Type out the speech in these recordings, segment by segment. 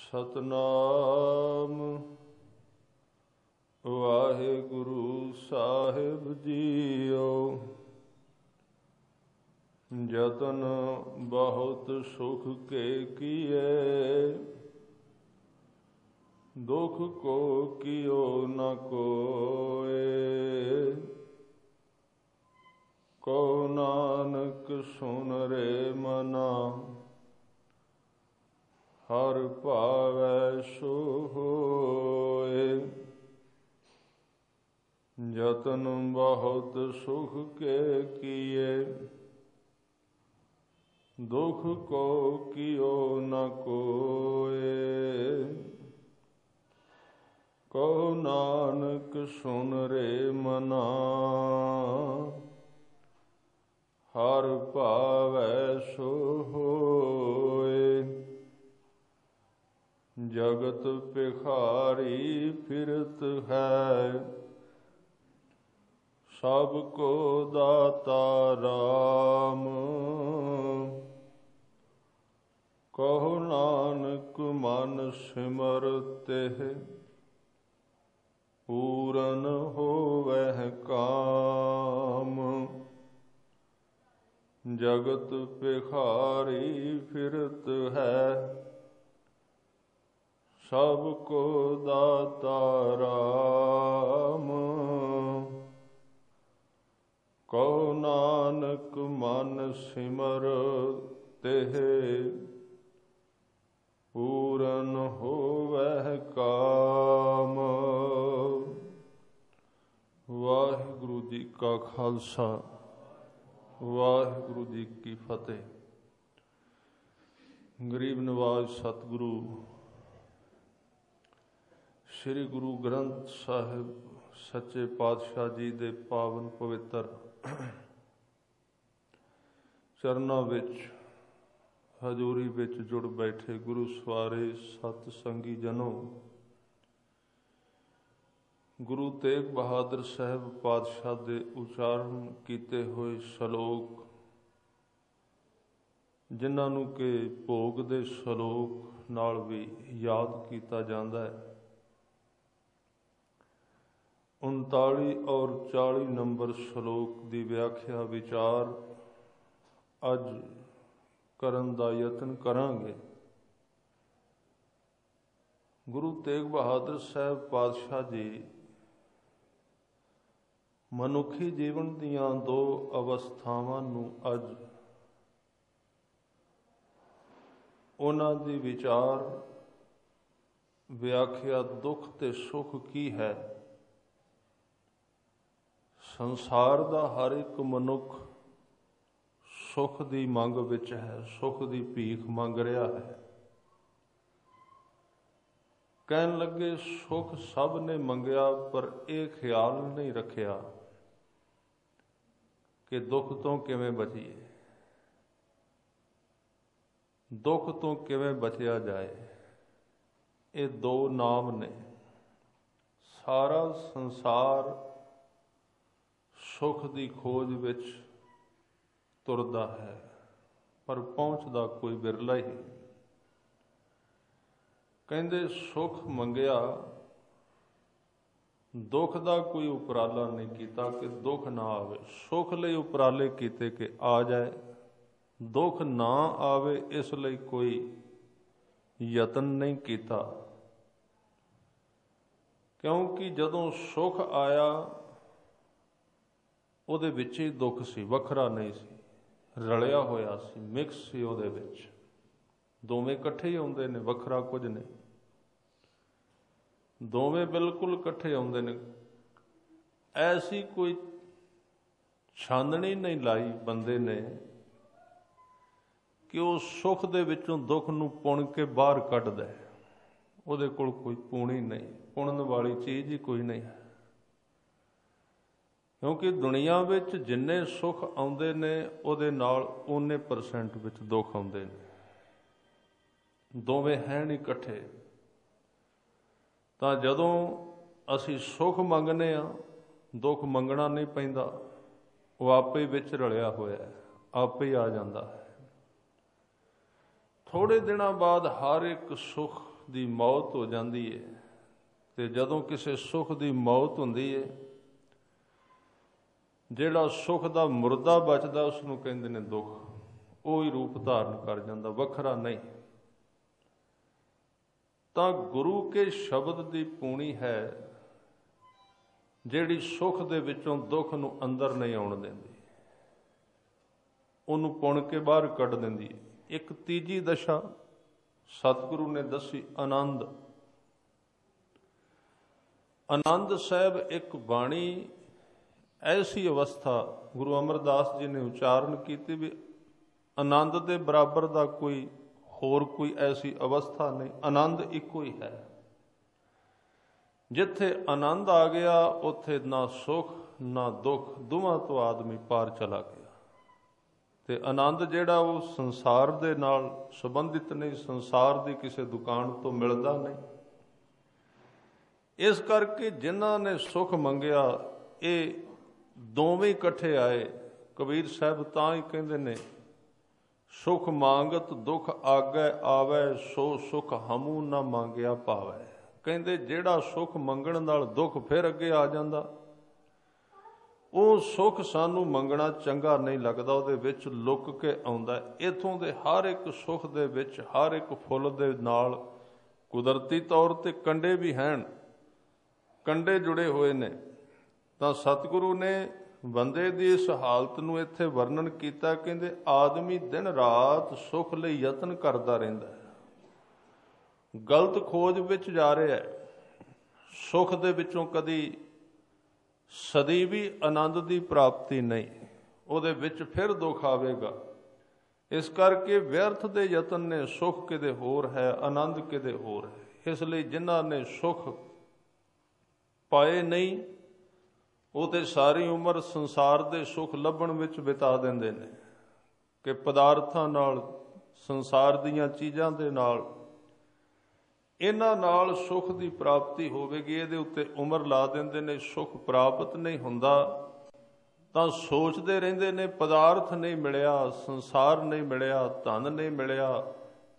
सतनाम वाहिगुरु साहिब जीओ। जतन बहुत सुख के किए, दुख को कियो न कोय। को नानक सुन रे मना, हर पावै सो होय। जतन बहुत सुख के किए, दुख को कियो न कोय। को नानक सुन रे मना, हर पावै सो होय। जगत भिखारी फिरत है, सबको दाता राम। कहो नानक मन सिमर तेह, पूरन होवह काम। जगत भिखारी फिरत है, सबको दाता राम। कहो नानक मन सिमर तेह, पूरन होवह काम। वाहिगुरु जी का खालसा, वाहिगुरु जी की फतेह। गरीब नवाज सतगुरु श्री गुरु ग्रंथ साहिब सच्चे पातशाह जी दे पावन पवित्र चरनां विच हजूरी विच जुड़ बैठे गुरु सवारे सत संगी जनों। गुरु तेग बहादुर साहब पातशाह दे उचारण कीते होए सलोक, जिन्हां नूं कि भोग दे सलोक नाल भी याद कीता जांदा है। 39 और 40 नंबर श्लोक की व्याख्या विचार अज करन दा यतन करांगे। गुरु तेग बहादुर साहब पातशाह जी मनुखी जीवन दीयां दो अवस्थावां नूं अज उन्हां दी विचार व्याख्या दुख ते सुख की है। संसार दा हर एक मनुख सुख दी मंग विच है, सुख दी भीख मंग रहा है। कहन लगे सुख सब ने मंगया, पर यह ख्याल नहीं रखिया कि दुख तो किवें बचीए, दुख तो किवें बचिया जाए। ये दो नाम ने। सारा संसार सुख की खोज विच तुरदा है, पर पहुँचदा कोई बिरला ही। कहंदे सुख मंगया, दुख का कोई उपराला नहीं किया कि दुख ना आवे। सुख लई उपराले कीते कि आ जाए, दुख ना आवे इस लई कोई यतन नहीं किया। क्योंकि जदों सुख आया ਉਹਦੇ ਵਿੱਚ ही दुख सी, वखरा नहीं सी, रलिया होया सी, मिक्स सी। ਉਹਦੇ ਵਿੱਚ ਦੋਵੇਂ ਇਕੱਠੇ ही आउंदे ने, वखरा कुछ नहीं। ਦੋਵੇਂ बिल्कुल इकट्ठे आउंदे ने। ऐसी कोई छाननी नहीं लाई बंदे ने कि वो सुख दे विचों दुख नूं पुण के बाहर कढ दे। ਉਹਦੇ कोल कोई पूणी नहीं, पुणन वाली चीज़ ही कोई नहीं है। क्योंकि दुनिया विच जिन्ने सुख आउंदे ने उहदे नाल उन्ने % विच दुख आउंदे ने। दोवें है नहीं इकट्ठे। तां जदों असीं सुख मंगने आ, दुख मंगना नहीं पैंदा, वो आपे विच रलिया होया है, आपे ही आ जांदा है। थोड़े दिनों बाद हर एक सुख ਦੀ ਮੌਤ ਹੋ ਜਾਂਦੀ ਹੈ ਤੇ ਜਦੋਂ ਕਿਸੇ ਸੁੱਖ ਦੀ ਮੌਤ ਹੁੰਦੀ ਹੈ, ਜਿਹੜਾ ਸੁੱਖ ਦਾ ਮੁਰਦਾ ਬਚਦਾ ਉਸ ਨੂੰ ਕਹਿੰਦੇ ਨੇ ਦੁੱਖ। ਉਹ ਹੀ ਰੂਪ ਧਾਰਨ ਕਰ ਜਾਂਦਾ, ਵੱਖਰਾ ਨਹੀਂ। ਤਾਂ ਗੁਰੂ ਕੇ ਸ਼ਬਦ ਦੀ ਪੂਣੀ ਹੈ ਜਿਹੜੀ ਸੁੱਖ ਦੇ ਵਿੱਚੋਂ ਦੁੱਖ ਨੂੰ ਅੰਦਰ ਨਹੀਂ ਆਉਣ ਦਿੰਦੀ, ਉਹਨੂੰ ਪੁਣ ਕੇ ਬਾਹਰ ਕੱਢ ਦਿੰਦੀ ਹੈ। ਇੱਕ ਤੀਜੀ ਦਸ਼ਾ ਸਤਿਗੁਰੂ ਨੇ ਦੱਸੀ, ਆਨੰਦ। ਆਨੰਦ ਸਾਹਿਬ ਇੱਕ ਬਾਣੀ ਐਸੀ ਅਵਸਥਾ ਗੁਰੂ ਅਮਰਦਾਸ ਜੀ ਨੇ ਉਚਾਰਨ ਕੀਤੀ ਵੀ ਆਨੰਦ ਦੇ ਬਰਾਬਰ ਦਾ ਹੋਰ ਕੋਈ ਐਸੀ ਅਵਸਥਾ ਨਹੀਂ। ਆਨੰਦ ਇੱਕੋ ਹੀ ਹੈ। ਜਿੱਥੇ ਆਨੰਦ ਆ ਗਿਆ ਉੱਥੇ ਨਾ ਸੁੱਖ ਨਾ ਦੁੱਖ, ਦੋਵਾਂ ਤੋਂ ਆਦਮੀ ਪਾਰ ਚਲਾ ਗਿਆ। ਤੇ ਆਨੰਦ ਜਿਹੜਾ ਉਹ ਸੰਸਾਰ ਦੇ ਨਾਲ ਸੰਬੰਧਿਤ ਨਹੀਂ, ਸੰਸਾਰ ਦੀ ਕਿਸੇ ਦੁਕਾਨ ਤੋਂ ਮਿਲਦਾ ਨਹੀਂ। ਇਸ ਕਰਕੇ ਜਿਨ੍ਹਾਂ ਨੇ ਸੁੱਖ ਮੰਗਿਆ ਇਹ ਦੋਵੇਂ ਇਕੱਠੇ ਆਏ। ਕਬੀਰ ਸਾਹਿਬ ਤਾਂ ਹੀ ਕਹਿੰਦੇ ਨੇ, ਸੁਖ ਮੰਗਤ ਦੁੱਖ ਆਗੈ ਆਵੈ, ਸੋ ਸੁਖ ਹਮੂ ਨਾ ਮੰਗਿਆ ਪਾਵੈ। ਕਹਿੰਦੇ ਜਿਹੜਾ ਸੁੱਖ ਮੰਗਣ ਨਾਲ ਦੁੱਖ ਫਿਰ ਅੱਗੇ ਆ ਜਾਂਦਾ, ਉਹ ਸੁੱਖ ਸਾਨੂੰ ਮੰਗਣਾ ਚੰਗਾ ਨਹੀਂ ਲੱਗਦਾ, ਉਹਦੇ ਵਿੱਚ ਲੁਕ ਕੇ ਆਉਂਦਾ। ਇੱਥੋਂ ਦੇ ਹਰ ਇੱਕ ਸੁੱਖ ਦੇ ਵਿੱਚ, ਹਰ ਇੱਕ ਫੁੱਲ ਦੇ ਨਾਲ ਕੁਦਰਤੀ ਤੌਰ ਤੇ ਕੰਡੇ ਵੀ ਹਨ, ਕੰਡੇ ਜੁੜੇ ਹੋਏ ਨੇ। ਤਾਂ ਸਤਿਗੁਰੂ ਨੇ ਬੰਦੇ ਦੀ ਇਸ ਹਾਲਤ ਨੂੰ ਇੱਥੇ ਵਰਣਨ ਕੀਤਾ। ਕਹਿੰਦੇ ਆਦਮੀ ਦਿਨ ਰਾਤ ਸੁੱਖ ਲਈ ਯਤਨ ਕਰਦਾ ਰਹਿੰਦਾ ਹੈ, ਗਲਤ ਖੋਜ ਵਿੱਚ ਜਾ ਰਿਹਾ ਹੈ। ਸੁੱਖ ਦੇ ਵਿੱਚੋਂ ਕਦੀ ਸਦੀ ਵੀ ਆਨੰਦ ਦੀ ਪ੍ਰਾਪਤੀ ਨਹੀਂ, ਉਹਦੇ ਵਿੱਚ ਫਿਰ ਦੁੱਖ ਆਵੇਗਾ। ਇਸ ਕਰਕੇ ਵਿਅਰਥ ਦੇ ਯਤਨ ਨੇ। ਸੁੱਖ ਕਿਤੇ ਹੋਰ ਹੈ, ਆਨੰਦ ਕਿਤੇ ਹੋਰ ਹੈ। ਇਸ ਲਈ ਜਿਨ੍ਹਾਂ ਨੇ ਸੁੱਖ ਪਾਏ ਨਹੀਂ, ਉਹ ਤੇ ਸਾਰੀ ਉਮਰ ਸੰਸਾਰ ਦੇ ਸੁੱਖ ਲੱਭਣ ਵਿੱਚ ਬਿਤਾ ਦਿੰਦੇ ਨੇ ਕਿ ਪਦਾਰਥਾਂ ਨਾਲ, ਸੰਸਾਰ ਦੀਆਂ ਚੀਜ਼ਾਂ ਦੇ ਨਾਲ, ਇਹਨਾਂ ਨਾਲ ਸੁੱਖ ਦੀ ਪ੍ਰਾਪਤੀ ਹੋਵੇਗੀ, ਇਹਦੇ ਉੱਤੇ ਉਮਰ ਲਾ ਦਿੰਦੇ ਨੇ। ਸੁੱਖ ਪ੍ਰਾਪਤ ਨਹੀਂ ਹੁੰਦਾ ਤਾਂ ਸੋਚਦੇ ਰਹਿੰਦੇ ਨੇ ਪਦਾਰਥ ਨਹੀਂ ਮਿਲਿਆ, ਸੰਸਾਰ ਨਹੀਂ ਮਿਲਿਆ, ਧਨ ਨਹੀਂ ਮਿਲਿਆ,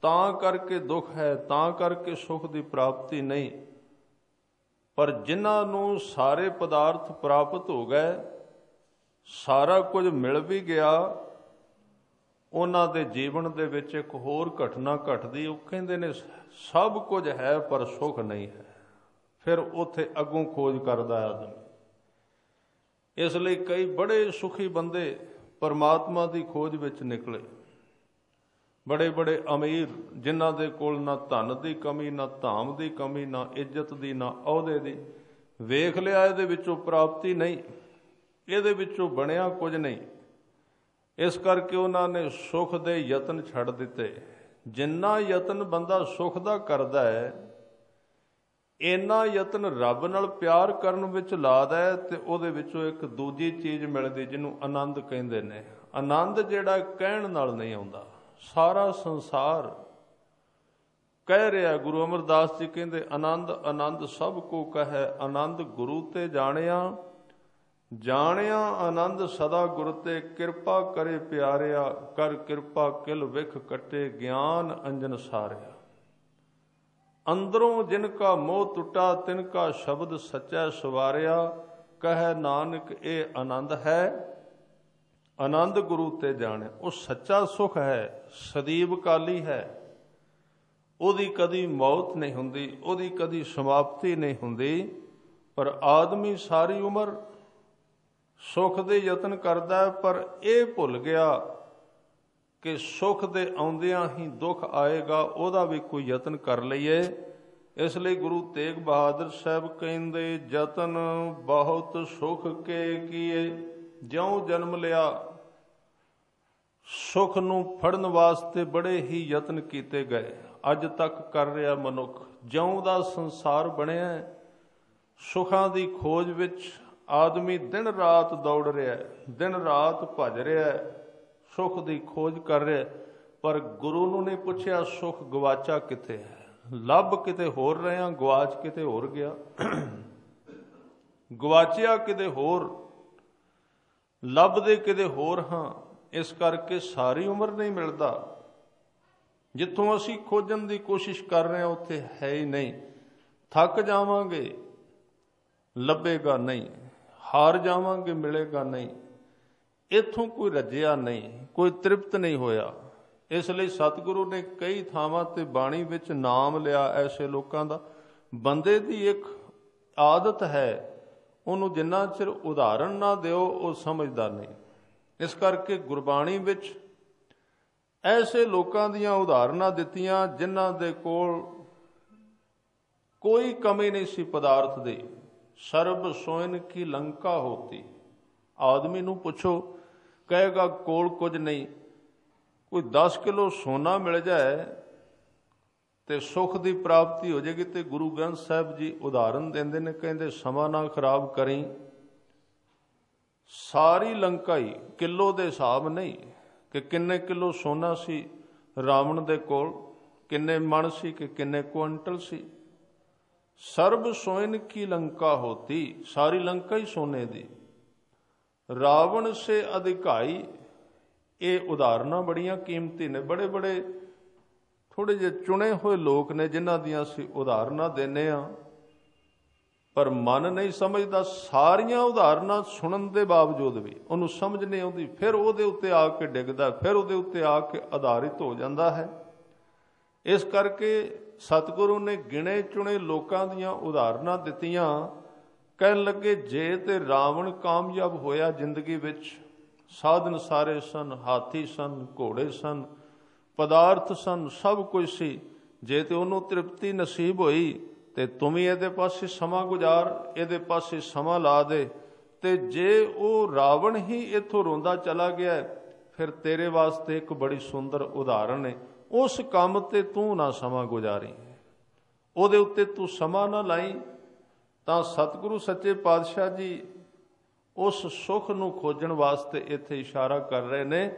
ਤਾਂ ਕਰਕੇ ਦੁੱਖ ਹੈ, ਤਾਂ ਕਰਕੇ ਸੁੱਖ ਦੀ ਪ੍ਰਾਪਤੀ ਨਹੀਂ। ਪਰ ਜਿਨ੍ਹਾਂ ਨੂੰ ਸਾਰੇ ਪਦਾਰਥ ਪ੍ਰਾਪਤ ਹੋ ਗਏ, ਸਾਰਾ ਕੁਝ ਮਿਲ ਵੀ ਗਿਆ, ਉਹਨਾਂ ਦੇ ਜੀਵਨ ਦੇ ਵਿੱਚ ਇੱਕ ਹੋਰ ਘਟਨਾ ਘਟਦੀ। ਉਹ ਕਹਿੰਦੇ ਨੇ ਸਭ ਕੁਝ ਹੈ ਪਰ ਸੁੱਖ ਨਹੀਂ ਹੈ। ਫਿਰ ਉੱਥੇ ਅੱਗੋਂ ਖੋਜ ਕਰਦਾ ਆਦਮੀ। ਇਸ ਲਈ ਕਈ ਬੜੇ ਸੁਖੀ ਬੰਦੇ ਪਰਮਾਤਮਾ ਦੀ ਖੋਜ ਵਿੱਚ ਨਿਕਲੇ, ਬੜੇ ਬੜੇ ਅਮੀਰ, ਜਿਨ੍ਹਾਂ ਦੇ ਕੋਲ ਨਾ ਧਨ ਦੀ ਕਮੀ, ਨਾ ਧਾਮ ਦੀ ਕਮੀ, ਨਾ ਇੱਜ਼ਤ ਦੀ, ਨਾ ਅਹੁਦੇ ਦੀ। ਵੇਖ ਲਿਆ ਇਹਦੇ ਵਿੱਚੋਂ ਪ੍ਰਾਪਤੀ ਨਹੀਂ, ਇਹਦੇ ਵਿੱਚੋਂ ਬਣਿਆ ਕੁਝ ਨਹੀਂ। ਇਸ ਕਰਕੇ ਉਹਨਾਂ ਨੇ ਸੁੱਖ ਦੇ ਯਤਨ ਛੱਡ ਦਿੱਤੇ। ਜਿੰਨਾ ਯਤਨ ਬੰਦਾ ਸੁੱਖ ਦਾ ਕਰਦਾ ਹੈ, ਇੰਨਾ ਯਤਨ ਰੱਬ ਨਾਲ ਪਿਆਰ ਕਰਨ ਵਿੱਚ ਲਾਦਾ ਹੈ, ਤੇ ਉਹਦੇ ਵਿੱਚੋਂ ਇੱਕ ਦੂਜੀ ਚੀਜ਼ ਮਿਲਦੀ ਜਿਹਨੂੰ ਆਨੰਦ ਕਹਿੰਦੇ ਨੇ। ਆਨੰਦ ਜਿਹੜਾ ਕਹਿਣ ਨਾਲ ਨਹੀਂ ਆਉਂਦਾ। ਸਾਰਾ ਸੰਸਾਰ ਕਹਿ ਰਿਹਾ, ਗੁਰੂ ਅਮਰਦਾਸ ਜੀ ਕਹਿੰਦੇ ਆਨੰਦ ਆਨੰਦ ਸਭ ਕੋ ਕਹੈ, ਆਨੰਦ ਗੁਰੂ ਤੇ ਜਾਣਿਆ, ਜਾਣਿਆ ਆਨੰਦ ਸਦਾ ਗੁਰ ਤੇ, ਕਿਰਪਾ ਕਰੇ ਪਿਆਰਿਆ, ਕਰ ਕਿਰਪਾ ਕਿਲ ਵਿਖ ਕੱਟੇ, ਗਿਆਨ ਅੰਜਨ ਸਾਰਿਆ। ਅੰਦਰੋਂ ਜਿਨ ਕਾ ਮੋਹ ਟੁੱਟਾ, ਤਿਨ ਕਾ ਸ਼ਬਦ ਸੱਚਾ ਸਵਾਰਿਆ, ਕਹੈ ਨਾਨਕ ਇਹ ਆਨੰਦ ਹੈ, ਆਨੰਦ ਗੁਰੂ ਤੇ ਜਾਣਿਆ। ਉਹ ਸੱਚਾ ਸੁੱਖ ਹੈ, ਸਦੀਵ ਕਾਲੀ ਹੈ, ਉਹਦੀ ਕਦੀ ਮੌਤ ਨਹੀਂ ਹੁੰਦੀ, ਉਹਦੀ ਕਦੀ ਸਮਾਪਤੀ ਨਹੀਂ ਹੁੰਦੀ। ਪਰ ਆਦਮੀ ਸਾਰੀ ਉਮਰ ਸੁੱਖ ਦੇ ਯਤਨ ਕਰਦਾ ਹੈ, ਪਰ ਇਹ ਭੁੱਲ ਗਿਆ ਕਿ ਸੁੱਖ ਦੇ ਆਉਂਦਿਆਂ ਹੀ ਦੁੱਖ ਆਏਗਾ, ਉਹਦਾ ਵੀ ਕੋਈ ਯਤਨ ਕਰ ਲਈਏ। ਇਸ ਲਈ ਗੁਰੂ ਤੇਗ ਬਹਾਦਰ ਸਾਹਿਬ ਕਹਿੰਦੇ, ਯਤਨ ਬਹੁਤ ਸੁੱਖ ਕੇ ਕੀਏ, ਜਿਉਂ ਜਨਮ ਲਿਆ। ਸੁੱਖ ਨੂੰ ਫੜਨ ਵਾਸਤੇ ਬੜੇ ਹੀ ਯਤਨ ਕੀਤੇ ਗਏ, ਅੱਜ ਤੱਕ ਕਰ ਰਿਹਾ ਮਨੁੱਖ। ਜਿਉਂ ਦਾ ਸੰਸਾਰ ਬਣਿਆ, ਸੁੱਖਾਂ ਦੀ ਖੋਜ ਵਿੱਚ ਆਦਮੀ ਦਿਨ ਰਾਤ ਦੌੜ ਰਿਹਾ, ਦਿਨ ਰਾਤ ਭੱਜ ਰਿਹਾ, ਸੁੱਖ ਦੀ ਖੋਜ ਕਰ ਰਿਹਾ। ਪਰ ਗੁਰੂ ਨੂੰ ਨਹੀਂ ਪੁੱਛਿਆ ਸੁੱਖ ਗਵਾਚਾ ਕਿੱਥੇ ਹੈ। ਲੱਭ ਕਿਤੇ ਹੋਰ ਰਹੇ ਹਾਂ, ਗਵਾਚ ਕਿਤੇ ਹੋਰ ਗਿਆ, ਗਵਾਚਿਆ ਕਿਤੇ ਹੋਰ, ਲੱਭਦੇ ਕਿਤੇ ਹੋਰ ਹਾਂ। ਇਸ ਕਰਕੇ ਸਾਰੀ ਉਮਰ ਨਹੀਂ ਮਿਲਦਾ। ਜਿੱਥੋਂ ਅਸੀਂ ਖੋਜਣ ਦੀ ਕੋਸ਼ਿਸ਼ ਕਰ ਰਹੇ ਹਾਂ ਉੱਥੇ ਹੈ ਹੀ ਨਹੀਂ। ਥੱਕ ਜਾਵਾਂਗੇ, ਲੱਭੇਗਾ ਨਹੀਂ, ਹਾਰ ਜਾਵਾਂਗੇ, ਮਿਲੇਗਾ ਨਹੀਂ। ਇੱਥੋਂ ਕੋਈ ਰੱਜਿਆ ਨਹੀਂ, ਕੋਈ ਤ੍ਰਿਪਤ ਨਹੀਂ ਹੋਇਆ। ਇਸ ਲਈ ਸਤਿਗੁਰੂ ਨੇ ਕਈ ਥਾਵਾਂ ਤੇ ਬਾਣੀ ਵਿੱਚ ਨਾਮ ਲਿਆ ਐਸੇ ਲੋਕਾਂ ਦਾ। ਬੰਦੇ ਦੀ ਇੱਕ ਆਦਤ ਹੈ, ਉਹਨੂੰ ਜਿੰਨਾ ਚਿਰ ਉਦਾਹਰਣ ਨਾ ਦਿਓ ਉਹ ਸਮਝਦਾ ਨਹੀਂ। ਇਸ ਕਰਕੇ ਗੁਰਬਾਣੀ ਵਿੱਚ ਐਸੇ ਲੋਕਾਂ ਦੀਆਂ ਉਦਾਹਰਨਾਂ ਦਿੱਤੀਆਂ ਜਿਨ੍ਹਾਂ ਦੇ ਕੋਲ ਕੋਈ ਕਮੀ ਨਹੀਂ ਸੀ ਪਦਾਰਥ ਦੀ। ਸਰਬ ਸੋਇਨ ਕੀ ਲੰਕਾ ਹੋਤੀ। ਆਦਮੀ ਨੂੰ ਪੁੱਛੋ, ਕਹੇਗਾ ਕੋਲ ਕੁਝ ਨਹੀਂ। ਕੋਈ 10 ਕਿਲੋ ਸੋਨਾ ਮਿਲ ਜਾਏ ਤੇ ਸੁੱਖ ਦੀ ਪ੍ਰਾਪਤੀ ਹੋ ਜਾਏਗੀ। ਤੇ ਗੁਰੂ ਗ੍ਰੰਥ ਸਾਹਿਬ ਜੀ ਉਦਾਹਰਨ ਦਿੰਦੇ ਨੇ, ਕਹਿੰਦੇ ਸਮਾਂ ਨਾ ਖਰਾਬ ਕਰੀ, ਸਾਰੀ ਲੰਕਾ ਹੀ, ਕਿਲੋ ਦੇ ਹਿਸਾਬ ਨਹੀਂ ਕਿ ਕਿੰਨੇ ਕਿਲੋ ਸੋਨਾ ਸੀ ਰਾਵਣ ਦੇ ਕੋਲ, ਕਿੰਨੇ ਮਣ ਸੀ ਕਿ ਕਿੰਨੇ ਕੁਇੰਟਲ ਸੀ। ਸਰਬ ਸੋਇਨ ਕੀ ਲੰਕਾ ਹੋਤੀ, ਸਾਰੀ ਲੰਕਾ ਹੀ ਸੋਨੇ ਦੀ। ਰਾਵਣ ਸੇ ਅਧਿਕਾਈ। ਇਹ ਉਦਾਹਰਨਾਂ ਬੜੀਆਂ ਕੀਮਤੀ ਨੇ। ਬੜੇ ਬੜੇ ਥੋੜੇ ਜਿਹੇ ਚੁਣੇ ਹੋਏ ਲੋਕ ਨੇ ਜਿਨ੍ਹਾਂ ਦੀਆਂ ਅਸੀਂ ਉਦਾਹਰਨਾਂ ਦਿੰਦੇ ਹਾਂ, ਪਰ ਮਨ ਨਹੀਂ ਸਮਝਦਾ। ਸਾਰੀਆਂ ਉਦਾਹਰਨਾਂ ਸੁਣਨ ਦੇ ਬਾਵਜੂਦ ਵੀ ਉਹਨੂੰ ਸਮਝ ਨਹੀਂ ਆਉਂਦੀ। ਫਿਰ ਉਹਦੇ ਉੱਤੇ ਆ ਕੇ ਡਿੱਗਦਾ, ਫਿਰ ਉਹਦੇ ਉੱਤੇ ਆ ਕੇ ਆਧਾਰਿਤ ਹੋ ਜਾਂਦਾ ਹੈ। ਇਸ ਕਰਕੇ ਸਤਿਗੁਰੂ ਨੇ ਗਿਣੇ ਚੁਣੇ ਲੋਕਾਂ ਦੀਆਂ ਉਦਾਹਰਨਾਂ ਦਿੱਤੀਆਂ। ਕਹਿਣ ਲੱਗੇ ਜੇ ਤੇ ਰਾਵਣ ਕਾਮਯਾਬ ਹੋਇਆ ਜ਼ਿੰਦਗੀ ਵਿੱਚ, ਸਾਧਨ ਸਾਰੇ ਸਨ, ਹਾਥੀ ਸਨ, ਘੋੜੇ ਸਨ, ਪਦਾਰਥ ਸਨ, ਸਭ ਕੁਝ ਸੀ। ਜੇ ਤੇ ਉਹਨੂੰ ਤ੍ਰਿਪਤੀ ਨਸੀਬ ਹੋਈ ਤੇ ਤੂੰ ਵੀ ਇਹਦੇ ਪਾਸੇ ਸਮਾਂ ਗੁਜ਼ਾਰ, ਇਹਦੇ ਪਾਸੇ ਸਮਾਂ ਲਾ ਦੇ। ਤੇ ਜੇ ਉਹ ਰਾਵਣ ਹੀ ਇੱਥੋਂ ਰੋਂਦਾ ਚਲਾ ਗਿਆ, ਫਿਰ ਤੇਰੇ ਵਾਸਤੇ ਇੱਕ ਬੜੀ ਸੁੰਦਰ ਉਦਾਹਰਣ ਹੈ। ਉਸ ਕੰਮ ਤੇ ਤੂੰ ਨਾ ਸਮਾਂ ਗੁਜ਼ਾਰੀ, ਉਹਦੇ ਉੱਤੇ ਤੂੰ ਸਮਾਂ ਨਾ ਲਾਈ। ਤਾਂ ਸਤਿਗੁਰੂ ਸੱਚੇ ਪਾਤਸ਼ਾਹ ਜੀ ਉਸ ਸੁੱਖ ਨੂੰ ਖੋਜਣ ਵਾਸਤੇ ਇੱਥੇ ਇਸ਼ਾਰਾ ਕਰ ਰਹੇ ਨੇ।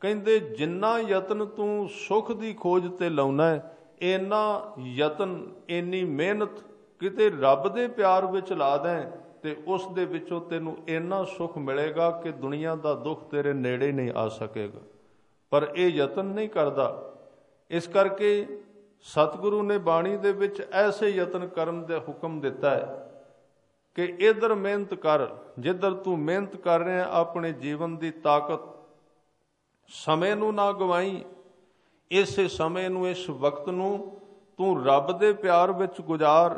ਕਹਿੰਦੇ ਜਿੰਨਾ ਯਤਨ ਤੂੰ ਸੁੱਖ ਦੀ ਖੋਜ ਤੇ ਲਾਉਣਾ ਹੈ, ਇੰਨਾ ਯਤਨ, ਇੰਨੀ ਮਿਹਨਤ ਕਿਤੇ ਰੱਬ ਦੇ ਪਿਆਰ ਵਿੱਚ ਲਾ ਦੇਂ ਤੇ ਉਸ ਦੇ ਵਿੱਚੋਂ ਤੈਨੂੰ ਇੰਨਾ ਸੁੱਖ ਮਿਲੇਗਾ ਕਿ ਦੁਨੀਆ ਦਾ ਦੁੱਖ ਤੇਰੇ ਨੇੜੇ ਨਹੀਂ ਆ ਸਕੇਗਾ। ਪਰ ਇਹ ਯਤਨ ਨਹੀਂ ਕਰਦਾ। ਇਸ ਕਰਕੇ ਸਤਿਗੁਰੂ ਨੇ ਬਾਣੀ ਦੇ ਵਿੱਚ ਐਸੇ ਯਤਨ ਕਰਨ ਦਾ ਹੁਕਮ ਦਿੱਤਾ ਹੈ ਕਿ ਇੱਧਰ ਮਿਹਨਤ ਕਰ, ਜਿੱਧਰ ਤੂੰ ਮਿਹਨਤ ਕਰ ਰਿਹਾ ਆਪਣੇ ਜੀਵਨ ਦੀ ਤਾਕਤ, ਸਮੇਂ ਨੂੰ ਨਾ ਗਵਾਈ। ਇਸੇ ਸਮੇਂ ਨੂੰ, ਇਸ ਵਕਤ ਨੂੰ ਤੂੰ ਰੱਬ ਦੇ ਪਿਆਰ ਵਿੱਚ ਗੁਜ਼ਾਰ।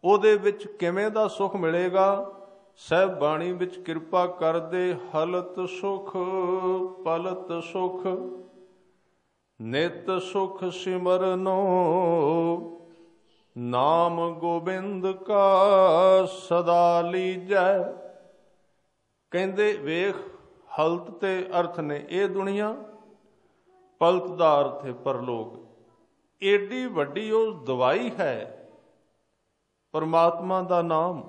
ਉਹਦੇ ਵਿੱਚ ਕਿਵੇਂ ਦਾ ਸੁੱਖ ਮਿਲੇਗਾ? ਸਾਹਿਬ ਬਾਣੀ ਵਿੱਚ ਕਿਰਪਾ ਕਰਦੇ, ਹਲਤ ਸੁਖ ਪਲਤ ਸੁਖ, ਨਿਤ ਸੁਖ ਸਿਮਰਨੋ, ਨਾਮ ਗੋਬਿੰਦ ਕਾ ਸਦਾ ਲੀਜੈ। ਕਹਿੰਦੇ ਵੇਖ, ਹਲਤ ਤੇ ਅਰਥ ਨੇ ਇਹ ਦੁਨੀਆ, ਪਲਤ ਦਾ ਅਰਥ ਹੈ ਪਰਲੋਕ। ਏਡੀ ਵੱਡੀ ਉਹ ਦਵਾਈ ਹੈ ਪਰਮਾਤਮਾ ਦਾ ਨਾਮ,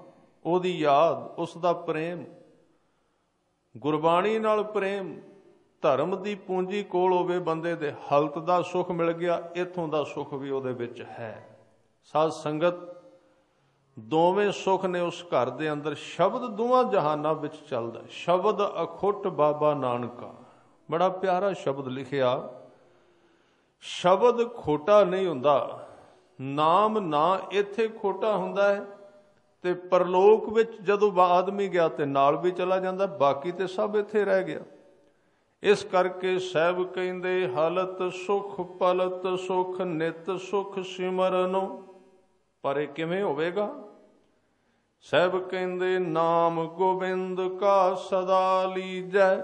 ਉਹਦੀ ਯਾਦ, ਉਸ ਦਾ ਪ੍ਰੇਮ, ਗੁਰਬਾਣੀ ਨਾਲ ਪ੍ਰੇਮ। ਧਰਮ ਦੀ ਪੂੰਜੀ ਕੋਲ ਹੋਵੇ ਬੰਦੇ ਦੇ, ਹਲਤ ਦਾ ਸੁੱਖ ਮਿਲ ਗਿਆ, ਇੱਥੋਂ ਦਾ ਸੁੱਖ ਵੀ ਉਹਦੇ ਵਿੱਚ ਹੈ। ਸਾਧ ਸੰਗਤ, ਦੋਵੇਂ ਸੁੱਖ ਨੇ ਉਸ ਘਰ ਦੇ ਅੰਦਰ। ਸ਼ਬਦ ਦੋਵਾਂ ਜਹਾਨਾਂ ਵਿੱਚ ਚੱਲਦਾ। ਸ਼ਬਦ ਅਖੁੱਟ ਬਾਬਾ ਨਾਨਕਾ, ਬੜਾ ਪਿਆਰਾ ਸ਼ਬਦ ਲਿਖਿਆ। ਸ਼ਬਦ ਖੋਟਾ ਨਹੀਂ ਹੁੰਦਾ। ਨਾਮ ਨਾ ਇੱਥੇ ਖੋਟਾ ਹੁੰਦਾ ਹੈ ਤੇ ਪਰਲੋਕ ਵਿੱਚ ਜਦੋਂ ਆਦਮੀ ਗਿਆ ਤੇ ਨਾਲ ਵੀ ਚਲਾ ਜਾਂਦਾ, ਬਾਕੀ ਤੇ ਸਭ ਇੱਥੇ ਰਹਿ ਗਿਆ। ਇਸ ਕਰਕੇ ਸਾਹਿਬ ਕਹਿੰਦੇ ਹਲਤ ਸੁਖ ਪਲਤ ਸੁਖ, ਨਿਤ ਸੁਖ ਸਿਮਰਨੋ। ਪਰ ਇਹ ਕਿਵੇਂ ਹੋਵੇਗਾ? ਸਾਹਿਬ ਕਹਿੰਦੇ ਨਾਮ ਗੋਬਿੰਦ ਕਾ ਸਦਾ ਲੀਜੈ।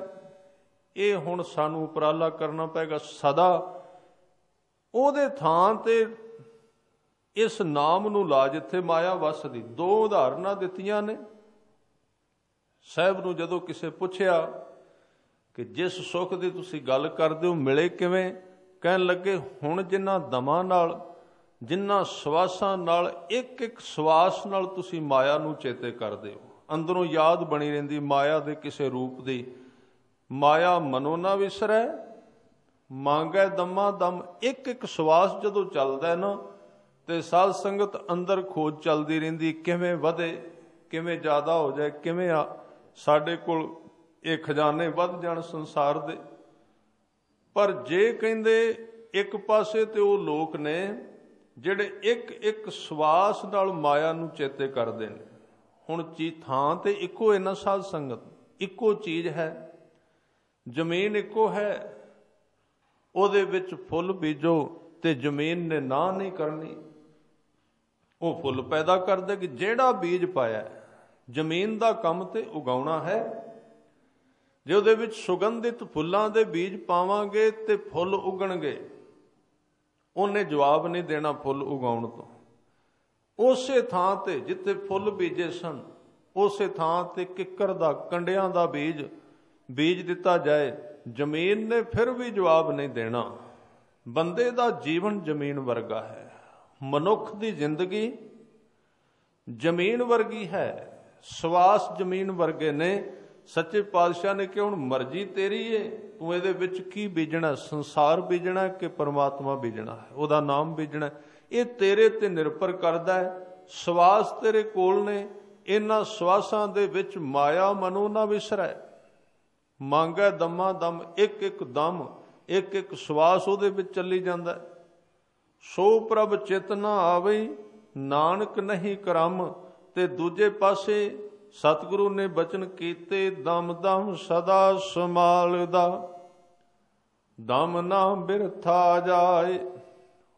ਇਹ ਹੁਣ ਸਾਨੂੰ ਉਪਰਾਲਾ ਕਰਨਾ ਪਏਗਾ। ਸਦਾ ਉਹਦੇ ਥਾਂ ਤੇ ਇਸ ਨਾਮ ਨੂੰ ਲਾ ਜਿੱਥੇ ਮਾਇਆ ਵਸਦੀ। ਦੋ ਉਦਾਹਰਨਾਂ ਦਿੱਤੀਆਂ ਨੇ। ਸਾਹਿਬ ਨੂੰ ਜਦੋਂ ਕਿਸੇ ਪੁੱਛਿਆ ਕਿ ਜਿਸ ਸੁੱਖ ਦੀ ਤੁਸੀਂ ਗੱਲ ਕਰਦੇ ਹੋ ਮਿਲੇ ਕਿਵੇਂ, ਕਹਿਣ ਲੱਗੇ ਹੁਣ ਜਿਨ੍ਹਾਂ ਦਮਾਂ ਨਾਲ, ਜਿਨ੍ਹਾਂ ਸਵਾਸਾਂ ਨਾਲ, ਇੱਕ ਇੱਕ ਸਵਾਸ ਨਾਲ ਤੁਸੀਂ ਮਾਇਆ ਨੂੰ ਚੇਤੇ ਕਰਦੇ ਹੋ, ਅੰਦਰੋਂ ਯਾਦ ਬਣੀ ਰਹਿੰਦੀ ਮਾਇਆ ਦੇ ਕਿਸੇ ਰੂਪ ਦੀ। ਮਾਇਆ ਮਨੋ ਨਾ ਵਿਸਰੈ, ਮੰਗੈ ਦਮਾ ਦਮ। ਇੱਕ ਇੱਕ ਸਵਾਸ ਜਦੋਂ ਚੱਲਦਾ ਨਾ ਤੇ ਸਾਧ ਸੰਗਤ ਅੰਦਰ ਖੋਜ ਚੱਲਦੀ ਰਹਿੰਦੀ, ਕਿਵੇਂ ਵਧੇ, ਕਿਵੇਂ ਜ਼ਿਆਦਾ ਹੋ ਜਾਏ, ਕਿਵੇਂ ਸਾਡੇ ਕੋਲ ਇਹ ਖਜ਼ਾਨੇ ਵੱਧ ਜਾਣ ਸੰਸਾਰ ਦੇ। ਪਰ ਜੇ ਕਹਿੰਦੇ एक पासे ते वो लोक ने ਜਿਹੜੇ ਇੱਕ ਇੱਕ ਸਵਾਸ ਨਾਲ ਮਾਇਆ ਨੂੰ ਚੇਤੇ ਕਰਦੇ ਨੇ। ਹੁਣ ਥਾਂ ਤੇ ਇੱਕੋ ਹੈ ਨਾ ਸਾਧ ਸੰਗਤ, ਇੱਕੋ ਚੀਜ਼ ਹੈ, ਜ਼ਮੀਨ ਇੱਕੋ ਹੈ, ਉਹਦੇ ਵਿੱਚ ਫੁੱਲ ਬੀਜੋ ਤੇ ਜ਼ਮੀਨ ਨੇ ਨਾ ਨਹੀਂ ਕਰਨੀ, ਉਹ ਫੁੱਲ ਪੈਦਾ ਕਰ ਦੇਗੀ। ਜਿਹੜਾ ਬੀਜ ਪਾਇਆ ਜ਼ਮੀਨ ਦਾ ਕੰਮ ਤੇ ਉਗਾਉਣਾ ਹੈ। ਜੇ ਉਹਦੇ ਵਿੱਚ ਸੁਗੰਧਿਤ ਫੁੱਲਾਂ ਦੇ ਬੀਜ ਪਾਵਾਂਗੇ ਤੇ ਫੁੱਲ ਉਗਣਗੇ, ਉਹਨੇ ਜਵਾਬ ਨਹੀਂ ਦੇਣਾ ਫੁੱਲ ਉਗਾਉਣ ਤੋਂ। ਉਸੇ ਥਾਂ ਤੇ ਜਿੱਥੇ ਫੁੱਲ ਬੀਜੇ ਸਨ, ਉਸੇ ਥਾਂ ਤੇ ਕਿੱਕਰ ਦਾ, ਕੰਡਿਆਂ ਦਾ ਬੀਜ ਦਿੱਤਾ ਜਾਏ, ਜ਼ਮੀਨ ਨੇ ਫਿਰ ਵੀ ਜਵਾਬ ਨਹੀਂ ਦੇਣਾ। ਬੰਦੇ ਦਾ ਜੀਵਨ ਜ਼ਮੀਨ ਵਰਗਾ ਹੈ, ਮਨੁੱਖ ਦੀ ਜ਼ਿੰਦਗੀ ਜ਼ਮੀਨ ਵਰਗੀ ਹੈ, ਸਵਾਸ ਜ਼ਮੀਨ ਵਰਗੇ ਨੇ। ਸੱਚੇ ਪਾਤਸ਼ਾਹ ਨੇ ਕਿ ਹੁਣ ਮਰਜ਼ੀ ਤੇਰੀ ਏ, ਤੂੰ ਇਹਦੇ ਵਿੱਚ ਕੀ ਬੀਜਣਾ, ਸੰਸਾਰ ਬੀਜਣਾ ਕਿ ਪਰਮਾਤਮਾ ਬੀਜਣਾ ਹੈ, ਉਹਦਾ ਨਾਮ ਬੀਜਣਾ, ਇਹ ਤੇਰੇ ਤੇ ਨਿਰਭਰ ਕਰਦਾ ਹੈ। ਸਵਾਸ ਤੇਰੇ ਕੋਲ ਨੇ, ਇਹਨਾਂ ਸਵਾਸਾਂ ਦੇ ਵਿੱਚ ਮਾਇਆ ਮਨੋ ਨਾ ਵਿਸਰੈ। ਮੰਗੈ ਦਮਾ ਦਮ, ਇੱਕ ਇੱਕ ਦਮ, ਇੱਕ ਇੱਕ ਸਵਾਸ ਉਹਦੇ ਵਿੱਚ ਚੱਲੀ ਜਾਂਦਾ। ਸੋ ਪ੍ਰਭ ਚਿਤ ਨਾ ਆਵੇ, ਨਾਨਕ ਨਹੀਂ ਕਰਮ। ਤੇ ਦੂਜੇ ਪਾਸੇ ਸਤਿਗੁਰੂ ਨੇ ਬਚਨ ਕੀਤੇ, ਦਮ ਦਮ ਸਦਾ ਸੰਭਾਲਦਾ, ਦਮ ਨਾ ਬਿਰਥਾ ਜਾਏ।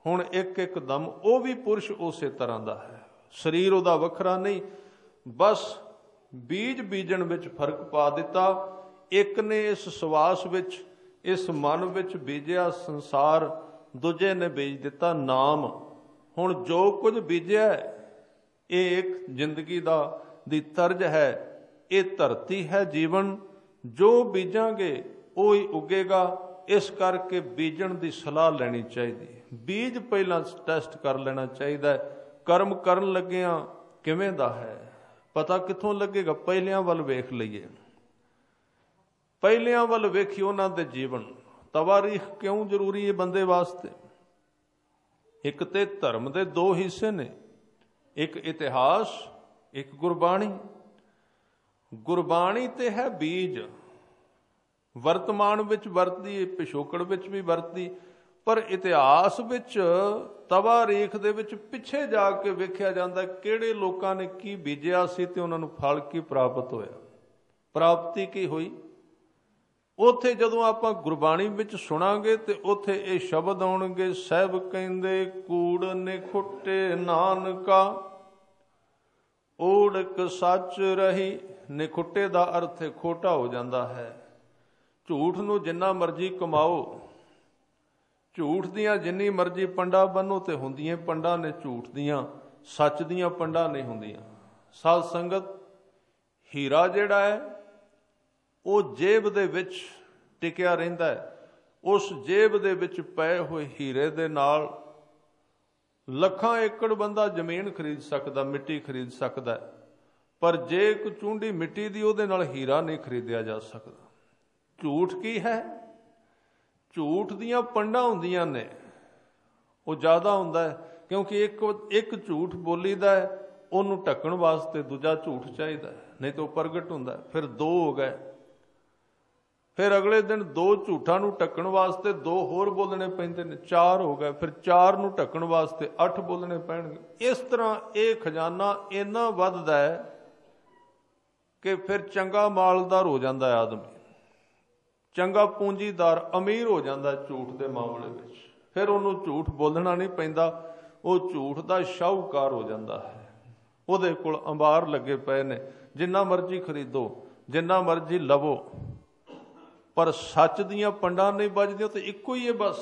ਹੁਣ ਇੱਕ ਇੱਕ ਦਮ ਉਹ ਵੀ ਪੁਰਸ਼ ਉਸੇ ਤਰ੍ਹਾਂ ਦਾ ਹੈ, ਸਰੀਰ ਉਹਦਾ ਵੱਖਰਾ ਨਹੀਂ, ਬਸ ਬੀਜ ਬੀਜਣ ਵਿੱਚ ਫਰਕ ਪਾ ਦਿੱਤਾ। ਇੱਕ ਨੇ ਇਸ ਸਵਾਸ ਵਿੱਚ, ਇਸ ਮਨ ਵਿੱਚ ਬੀਜਿਆ ਸੰਸਾਰ, ਦੂਜੇ ਨੇ ਬੀਜ ਦਿੱਤਾ ਨਾਮ। ਹੁਣ ਜੋ ਕੁਝ ਬੀਜਿਆ ਇਹ ਇੱਕ ਜ਼ਿੰਦਗੀ ਦੀ ਤਰਜ ਹੈ, ਇਹ ਧਰਤੀ ਹੈ ਜੀਵਨ, ਜੋ ਬੀਜਾਂਗੇ ਉਹ ਹੀ ਉੱਗੇਗਾ। ਇਸ ਕਰਕੇ ਬੀਜਣ ਦੀ ਸਲਾਹ ਲੈਣੀ ਚਾਹੀਦੀ ਹੈ। ਬੀਜ ਪਹਿਲਾਂ ਟੈਸਟ ਕਰ ਲੈਣਾ ਚਾਹੀਦਾ ਹੈ। ਕਰਮ ਕਰਨ ਲੱਗਿਆਂ ਕਿਵੇਂ ਦਾ ਹੈ, ਪਤਾ ਕਿੱਥੋਂ ਲੱਗੇਗਾ? ਪਹਿਲਿਆਂ ਵੱਲ ਵੇਖ ਲਈਏ, ਪਹਿਲਿਆਂ ਵੱਲ ਵੇਖੀ ਉਹਨਾਂ ਦੇ ਜੀਵਨ। ਤਵਾਰੀਖ ਕਿਉਂ ਜ਼ਰੂਰੀ ਹੈ ਬੰਦੇ ਵਾਸਤੇ? ਇੱਕ ਤੇ ਧਰਮ ਦੇ ਦੋ ਹਿੱਸੇ ਨੇ, ਇੱਕ ਇਤਿਹਾਸ, ਇੱਕ ਗੁਰਬਾਣੀ। ਗੁਰਬਾਣੀ ਤੇ ਹੈ ਬੀਜ, ਵਰਤਮਾਨ ਵਿੱਚ ਵਰਤਦੀ, ਪਿਛੋਕੜ ਵਿੱਚ ਵੀ ਵਰਤਦੀ, ਪਰ ਇਤਿਹਾਸ ਵਿੱਚ, ਤਵਾਰੀਖ ਦੇ ਵਿੱਚ ਪਿੱਛੇ ਜਾ ਕੇ ਵੇਖਿਆ ਜਾਂਦਾ ਕਿਹੜੇ ਲੋਕਾਂ ਨੇ ਕੀ ਬੀਜਿਆ ਸੀ ਤੇ ਉਹਨਾਂ ਨੂੰ ਫਲ ਕੀ ਪ੍ਰਾਪਤ ਹੋਇਆ, ਪ੍ਰਾਪਤੀ ਕੀ ਹੋਈ। ਉੱਥੇ ਜਦੋਂ ਆਪਾਂ ਗੁਰਬਾਣੀ ਵਿੱਚ ਸੁਣਾਂਗੇ ਤੇ ਉੱਥੇ ਇਹ ਸ਼ਬਦ ਆਉਣਗੇ, ਸਹਿਬ ਕਹਿੰਦੇ ਕੂੜ ਨਿਖੁੱਟੇ ਨਾਨਕਾ, ਓੜਕ ਸੱਚ ਰਹੀ। ਨਿਖੁੱਟੇ ਦਾ ਅਰਥ ਖੋਟਾ ਹੋ ਜਾਂਦਾ ਹੈ। ਝੂਠ ਨੂੰ ਜਿੰਨਾ ਮਰਜ਼ੀ ਕਮਾਓ, ਝੂਠ ਦੀਆਂ ਜਿੰਨੀ ਮਰਜ਼ੀ ਪੰਡਾ ਬੰਨੋ ਤੇ ਹੁੰਦੀਆਂ ਪੰਡਾ ਨੇ ਝੂਠ ਦੀਆਂ, ਸੱਚ ਦੀਆਂ ਪੰਡਾ ਨਹੀਂ ਹੁੰਦੀਆਂ। ਸਾਧ ਸੰਗਤ, ਹੀਰਾ ਜਿਹੜਾ ਹੈ ਉਹ ਜੇਬ ਦੇ ਵਿੱਚ ਟਿਕਿਆ ਰਹਿੰਦਾ ਹੈ। ਉਸ ਜੇਬ ਦੇ ਵਿੱਚ ਪਏ ਹੋਏ ਹੀਰੇ ਦੇ ਨਾਲ ਲੱਖਾਂ ਏਕੜ ਬੰਦਾ ਜ਼ਮੀਨ ਖਰੀਦ ਸਕਦਾ, ਮਿੱਟੀ ਖਰੀਦ ਸਕਦਾ, ਪਰ ਜੇ ਇੱਕ ਚੂੰਡੀ ਮਿੱਟੀ ਦੀ, ਉਹਦੇ ਨਾਲ ਹੀਰਾ ਨਹੀਂ ਖਰੀਦਿਆ ਜਾ ਸਕਦਾ। ਝੂਠ ਕੀ ਹੈ? ਝੂਠ ਦੀਆਂ ਪੰਡਾਂ ਹੁੰਦੀਆਂ ਨੇ, ਉਹ ਜ਼ਿਆਦਾ ਹੁੰਦਾ ਹੈ, ਕਿਉਂਕਿ ਇੱਕ ਝੂਠ ਬੋਲੀਦਾ ਹੈ, ਉਹਨੂੰ ਢੱਕਣ ਵਾਸਤੇ ਦੂਜਾ ਝੂਠ ਚਾਹੀਦਾ, ਨਹੀਂ ਤਾਂ ਉਹ ਪ੍ਰਗਟ ਹੁੰਦਾ। ਫਿਰ ਦੋ ਹੋ ਗਏ, ਫਿਰ ਅਗਲੇ ਦਿਨ ਦੋ ਝੂਠਾਂ ਨੂੰ ਢੱਕਣ ਵਾਸਤੇ ਦੋ ਹੋਰ ਬੋਲਣੇ ਪੈਂਦੇ ਨੇ, ਚਾਰ ਹੋ ਗਏ, ਫਿਰ ਚਾਰ ਨੂੰ ਢੱਕਣ ਵਾਸਤੇ 8 ਬੋਲਣੇ ਪੈਣਗੇ। ਇਸ ਤਰ੍ਹਾਂ ਇਹ ਖਜ਼ਾਨਾ ਇੰਨਾ ਵੱਧਦਾ ਹੈ ਕਿ ਫਿਰ ਚੰਗਾ ਮਾਲਦਾਰ ਹੋ ਜਾਂਦਾ ਆਦਮੀ, ਚੰਗਾ ਪੂੰਜੀਦਾਰ, ਅਮੀਰ ਹੋ ਜਾਂਦਾ ਝੂਠ ਦੇ ਮਾਮਲੇ ਵਿੱਚ। ਫਿਰ ਉਹਨੂੰ ਝੂਠ ਬੋਲਣਾ ਨਹੀਂ ਪੈਂਦਾ, ਉਹ ਝੂਠ ਦਾ ਸ਼ਾਹੂਕਾਰ ਹੋ ਜਾਂਦਾ ਹੈ। ਉਹਦੇ ਕੋਲ ਅੰਬਾਰ ਲੱਗੇ ਪਏ ਨੇ, ਜਿੰਨਾ ਮਰਜ਼ੀ ਖਰੀਦੋ, ਜਿੰਨਾ ਮਰਜ਼ੀ ਲਵੋ, ਪਰ ਸੱਚ ਦੀਆਂ ਪੰਡਾਂ ਨਹੀਂ ਵੱਜਦੀਆਂ। ਤੇ ਇੱਕੋ ਹੀ ਹੈ ਬਸ,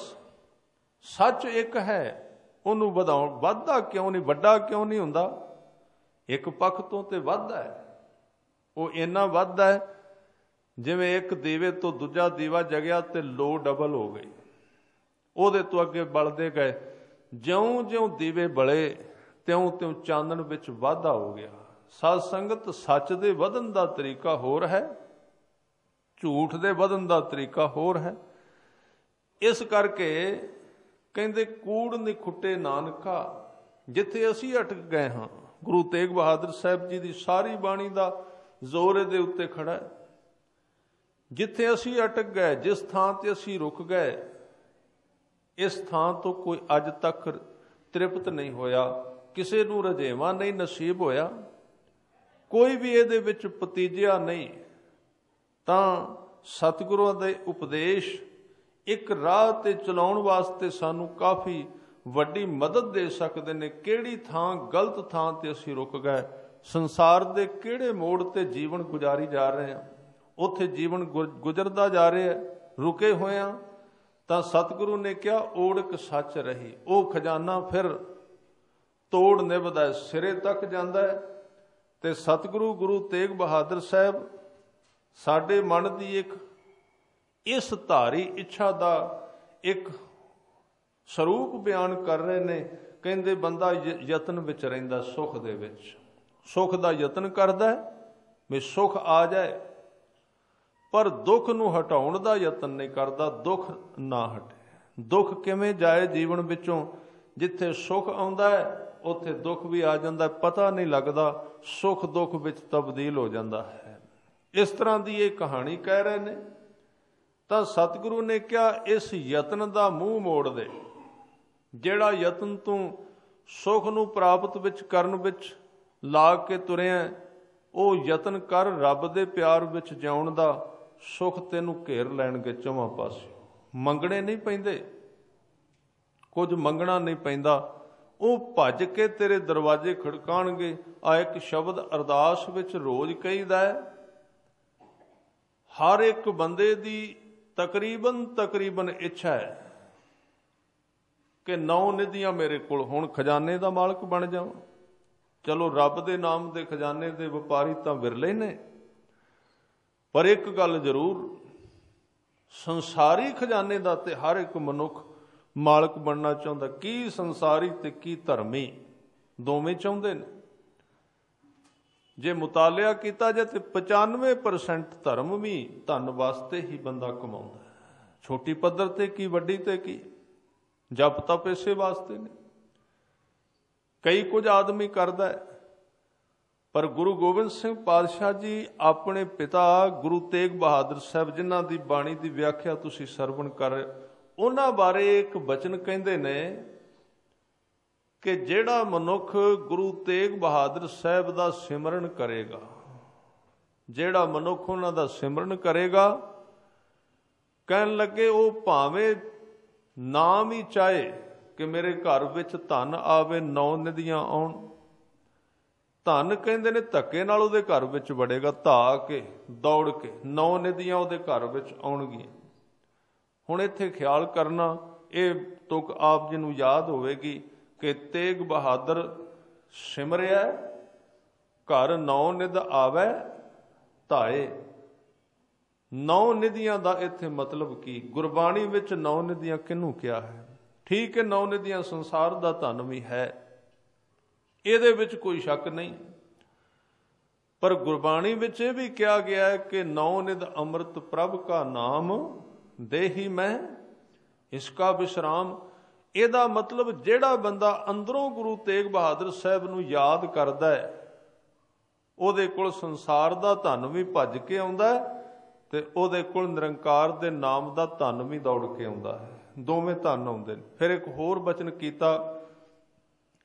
ਸੱਚ ਇੱਕ ਹੈ, ਉਹਨੂੰ ਵੱਧਦਾ ਕਿਉਂ ਨਹੀਂ, ਵੱਡਾ ਕਿਉਂ ਨਹੀਂ ਹੁੰਦਾ? ਇੱਕ ਪੱਖ ਤੋਂ ਤੇ ਵੱਧਦਾ ਹੈ। ਉਹ ਇੰਨਾ ਵੱਧਦਾ ਹੈ ਜਿਵੇਂ ਇੱਕ ਦੀਵੇ ਤੋਂ ਦੂਜਾ ਦੀਵਾ ਜਗਿਆ ਤੇ ਲੋ ਡਬਲ ਹੋ ਗਈ, ਉਹਦੇ ਤੋਂ ਅੱਗੇ ਬਲਦੇ ਗਏ। ਜਿਉਂ-ਜਿਉਂ ਦੀਵੇ ਬਲੇ ਤਿਉਂ-ਤਿਉਂ ਚਾਨਣ ਵਿੱਚ ਵਾਧਾ ਹੋ ਗਿਆ। ਸਾਧ ਸੰਗਤ, ਸੱਚ ਦੇ ਵਧਣ ਦਾ ਤਰੀਕਾ ਹੋਰ ਹੈ, ਝੂਠ ਦੇ ਵਧਣ ਦਾ ਤਰੀਕਾ ਹੋਰ ਹੈ। ਇਸ ਕਰਕੇ ਕਹਿੰਦੇ ਕੂੜ ਨਿਖੁੱਟੇ ਨਾਨਕਾ। ਜਿੱਥੇ ਅਸੀਂ ਅਟਕ ਗਏ ਹਾਂ, ਗੁਰੂ ਤੇਗ ਬਹਾਦਰ ਸਾਹਿਬ ਜੀ ਦੀ ਸਾਰੀ ਬਾਣੀ ਦਾ ਜ਼ੋਰ ਇਹਦੇ ਉੱਤੇ ਖੜਾ ਹੈ। ਜਿੱਥੇ ਅਸੀਂ ਅਟਕ ਗਏ, ਜਿਸ ਥਾਂ ਤੇ ਅਸੀਂ ਰੁਕ ਗਏ, इस थां तो कोई अज तक तृप्त नहीं होया, किसी नूं रजेवा नहीं नसीब होया, कोई भी इहदे विच भतीजिया नहीं। तां सतगुरुआं दे उपदेश एक राह ते चलाउण वास्ते सानूं काफ़ी वड्डी मदद दे सकदे ने। किहड़ी थां गलत थां ते असीं रुक गए, संसार दे किहड़े मोड़ ते जीवन गुजारी जा रहे हैं, उत्थे जीवन गुजरदा जा रहा है, रुके होए हैं। तां सतगुरु ने कहा ओड़क सच रही, वो खजाना फिर तोड़ निभदा है, सिरे तक जांदा है। ते सतगुरु गुरु तेग बहादुर साहब साडे मन की एक इस धारी इच्छा का एक स्वरूप बयान कर रहे ने। कहंदे बंदा यतन विच रहिंदा, सुख दे विच, सुख का यतन करदा है भी सुख आ जाए, पर दुख नूं हटाउण दा यतन नहीं करदा, दुख ना हटे। दुख किवें जाए जीवन विचों? जिथे सुख आउंदा है उत्थे दुख भी आ जांदा है, पता नहीं लगदा, सुख दुख विच तब्दील हो जांदा है। इस तरह की ये कहानी कह रहे ने। तां सतगुरु ने कहा इस यतन का मूँह मोड़ दे, जिहड़ा यतन तूं सुख नूं प्राप्त विच करन विच ला के तुरिया, वो यतन कर रब दे प्यार विच जिउण दा। सुख तैनूं घेर लैणगे चौवां पासिओं। मंगणे नहीं पैंदे, कुछ मंगना नहीं पैंदा, वो भज के तेरे दरवाजे खड़काणगे। आ एक शब्द अरदास विच रोज़ कहीदा है। हर एक बंदे दी तकरीबन इच्छा है कि 9 निधियां मेरे कोल हुण, खजाने दा मालक बन जावां। चलो रब दे नाम दे खजाने दे वपारी तां विरले ने, पर एक गल जरूर, संसारी खजाने दा ते हर एक मनुख मालक बनना चाहुंदा। की संसारी ते की धर्मी दोवें चाहुंदे ने। जे मुतालिया किया जाए तो 95% धर्म भी धन वास्ते ही बंदा कमाउंदा है। छोटी पद्धर ते की वड्डी ते की, जप तप इसे वास्ते ने। कई कुछ आदमी करदा है, पर गुरु गोबिंद सिंह पातशाह जी अपने पिता गुरु तेग बहादुर साहब जिन्हां दी बाणी की व्याख्या तुसीं सरवण कर रहे, उन्हां बारे एक बचन कहंदे ने कि जिहड़ा मनुख गुरु तेग बहादुर साहब का सिमरन करेगा, जिहड़ा मनुख उन्हां दा सिमरन करेगा, कहन लगे वो भावें नाम ही चाहे कि मेरे घर विच धन आवे, 9 निधियां आउण। धन कहंदे ने धक्के नाल उहदे घर विच वड़ेगा, धा के दौड़ के 9 निधियां उहदे घर विच आउणगीਆਂ। हुण इत्थे ख्याल करना, ये तुक आप जी नूं याद होवेगी कि तेग बहादुर सिमरिया, घर 9 निध आवे धाए। 9 निधियां दा इत्थे मतलब की? गुरबाणी विच 9 निधियां किहनूं किहा है? ठीक है, 9 निधियां संसार दा धन भी है, इहदे विच कोई शक नहीं, पर गुरबाणी विच यह भी कहा गया है कि 9 निध अमृत प्रभ का नाम देही मैं इसका विश्राम। ਇਹਦਾ मतलब ਜਿਹੜਾ ਬੰਦਾ ਅੰਦਰੋਂ ਗੁਰੂ ਤੇਗ ਬਹਾਦਰ ਸਾਹਿਬ ਨੂੰ ਯਾਦ ਕਰਦਾ ਹੈ, ਉਹਦੇ ਕੋਲ ਸੰਸਾਰ ਦਾ ਧਨ ਵੀ ਭੱਜ ਕੇ ਆਉਂਦਾ ਹੈ ਤੇ ਉਹਦੇ ਕੋਲ ਨਿਰੰਕਾਰ ਦੇ ਨਾਮ ਦਾ ਧਨ ਵੀ ਦੌੜ ਕੇ ਆਉਂਦਾ ਹੈ। ਦੋਵੇਂ ਧਨ ਆਉਂਦੇ ਨੇ। ਫਿਰ ਇੱਕ ਹੋਰ ਬਚਨ ਕੀਤਾ,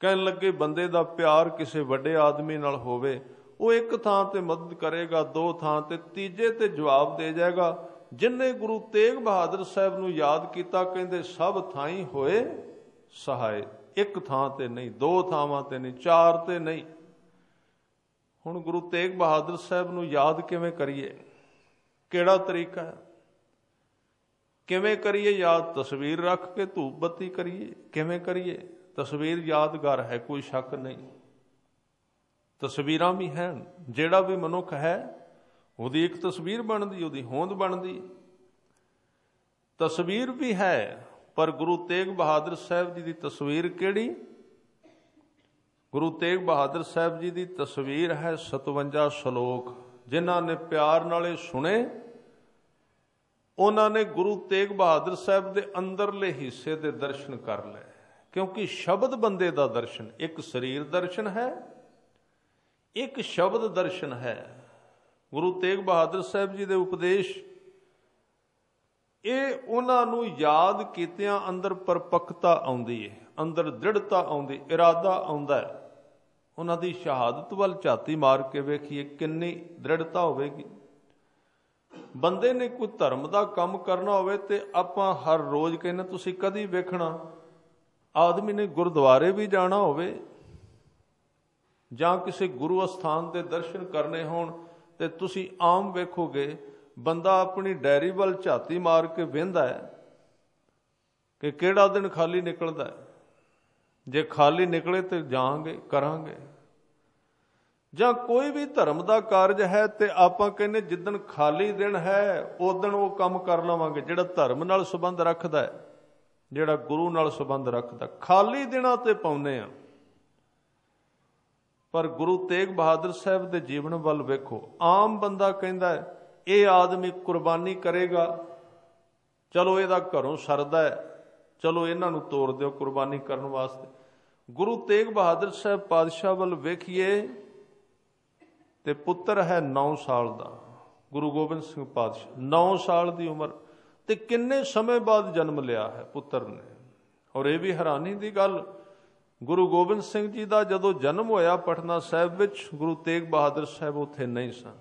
ਕਹਿਣ ਲੱਗੇ ਬੰਦੇ ਦਾ ਪਿਆਰ ਕਿਸੇ ਵੱਡੇ ਆਦਮੀ ਨਾਲ ਹੋਵੇ, ਉਹ ਇੱਕ ਥਾਂ ਤੇ ਮਦਦ ਕਰੇਗਾ, 2 ਥਾਂ ਤੇ, ਤੀਜੇ ਤੇ ਜਵਾਬ ਦੇ ਜਾਏਗਾ। जिन्हें गुरु तेग बहादुर साहब नूं याद किया, कहते सब थाई होए सहाय। एक थां ते नहीं, 2 थावां ते नहीं, 4 ते नहीं। हुण गुरु तेग बहादुर साहब नूं याद किवें करिए? किहड़ा तरीका है? किवें करिए याद? तस्वीर रख के धूप बत्ती करिए? किवें करिए? तस्वीर यादगार है, कोई शक नहीं। तस्वीरां भी हैं, जिहड़ा भी मनुख है ਉਹਦੀ एक तस्वीर बनती, ਉਹਦੀ होंद बनती। तस्वीर भी है, पर गुरु तेग बहादुर साहब जी की तस्वीर किहड़ी? गुरु तेग बहादुर साहब जी की तस्वीर है 57 श्लोक। जिन्हां ने प्यार नाले सुने, उन्होंने गुरु तेग बहादुर साहब के अंदरले हिस्से के दर्शन कर ले। क्योंकि शब्द बंदे का दर्शन, एक शरीर दर्शन है, एक शब्द दर्शन है। गुरु तेग बहादुर साहब जी के उपदेश ਇਹ ਉਹਨਾਂ ਨੂੰ ਯਾਦ ਕੀਤਿਆਂ ਅੰਦਰ ਪਰਪੱਕਤਾ ਆਉਂਦੀ ਹੈ, ਅੰਦਰ ਦ੍ਰਿੜਤਾ ਆਉਂਦੀ, ਇਰਾਦਾ ਆਉਂਦਾ ਹੈ। ਉਹਨਾਂ ਦੀ ਸ਼ਹਾਦਤ ਵੱਲ ਝਾਤੀ ਮਾਰ ਕੇ ਵੇਖੀਏ ਕਿੰਨੀ ਦ੍ਰਿੜਤਾ ਹੋਵੇਗੀ। ਬੰਦੇ ਨੇ ਕੋਈ ਧਰਮ ਦਾ ਕੰਮ ਕਰਨਾ ਹੋਵੇ ਤੇ ਆਪਾਂ ਹਰ ਰੋਜ਼ ਕਹਿੰਦੇ, ਤੁਸੀਂ ਕਦੀ ਵੇਖਣਾ ਆਦਮੀ ਨੇ ਗੁਰਦੁਆਰੇ ਵੀ ਜਾਣਾ ਹੋਵੇ ਜਾਂ ਕਿਸੇ ਗੁਰੂ ਅਸਥਾਨ ਦੇ ਦਰਸ਼ਨ ਕਰਨੇ ਹੋਣ ਤੇ ਤੁਸੀਂ ਆਮ ਵੇਖੋਗੇ ਬੰਦਾ ਆਪਣੀ ਡਾਇਰੀ ਵੱਲ ਝਾਤੀ ਮਾਰ ਕੇ ਵਹਿੰਦਾ ਹੈ ਕਿ ਕਿਹੜਾ ਦਿਨ ਖਾਲੀ ਨਿਕਲਦਾ ਹੈ। ਜੇ ਖਾਲੀ ਨਿਕਲੇ ਤੇ ਜਾਵਾਂਗੇ, ਕਰਾਂਗੇ। ਜਾਂ ਕੋਈ ਵੀ ਧਰਮ ਦਾ ਕਾਰਜ ਹੈ ਤੇ ਆਪਾਂ ਕਹਿੰਦੇ ਜਿੱਦਣ ਖਾਲੀ ਦਿਨ ਹੈ ਉਦਣ ਉਹ ਕੰਮ ਕਰ ਲਵਾਂਗੇ ਜਿਹੜਾ ਧਰਮ ਨਾਲ ਸੰਬੰਧ ਰੱਖਦਾ ਹੈ, ਜਿਹੜਾ ਗੁਰੂ ਨਾਲ ਸੰਬੰਧ ਰੱਖਦਾ। ਖਾਲੀ ਦਿਨਾਂ ਤੇ ਪਾਉਂਦੇ ਆ। ਪਰ ਗੁਰੂ ਤੇਗ ਬਹਾਦਰ ਸਾਹਿਬ ਦੇ ਜੀਵਨ ਵੱਲ ਵੇਖੋ। ਆਮ ਬੰਦਾ ਕਹਿੰਦਾ ਇਹ ਆਦਮੀ ਕੁਰਬਾਨੀ ਕਰੇਗਾ, ਚਲੋ ਇਹਦਾ ਘਰੋਂ ਸਰਦਾ ਹੈ, ਚਲੋ ਇਹਨਾਂ ਨੂੰ ਤੋਰ ਦਿਓ ਕੁਰਬਾਨੀ ਕਰਨ ਵਾਸਤੇ। ਗੁਰੂ ਤੇਗ ਬਹਾਦਰ ਸਾਹਿਬ ਪਾਤਸ਼ਾਹ ਵੱਲ ਵੇਖੀਏ ਤੇ ਪੁੱਤਰ ਹੈ 9 ਸਾਲ ਦਾ, ਗੁਰੂ ਗੋਬਿੰਦ ਸਿੰਘ ਪਾਤਸ਼ਾਹ 9 ਸਾਲ ਦੀ ਉਮਰ ਤੇ ਕਿੰਨੇ ਸਮੇਂ ਬਾਅਦ ਜਨਮ ਲਿਆ ਹੈ ਪੁੱਤਰ ਨੇ। ਔਰ ਇਹ ਵੀ ਹੈਰਾਨੀ ਦੀ ਗੱਲ, ਗੁਰੂ ਗੋਬਿੰਦ ਸਿੰਘ ਜੀ ਦਾ ਜਦੋਂ ਜਨਮ ਹੋਇਆ ਪਟਨਾ ਸਾਹਿਬ ਵਿੱਚ, ਗੁਰੂ ਤੇਗ ਬਹਾਦਰ ਸਾਹਿਬ ਉੱਥੇ ਨਹੀਂ ਸਨ।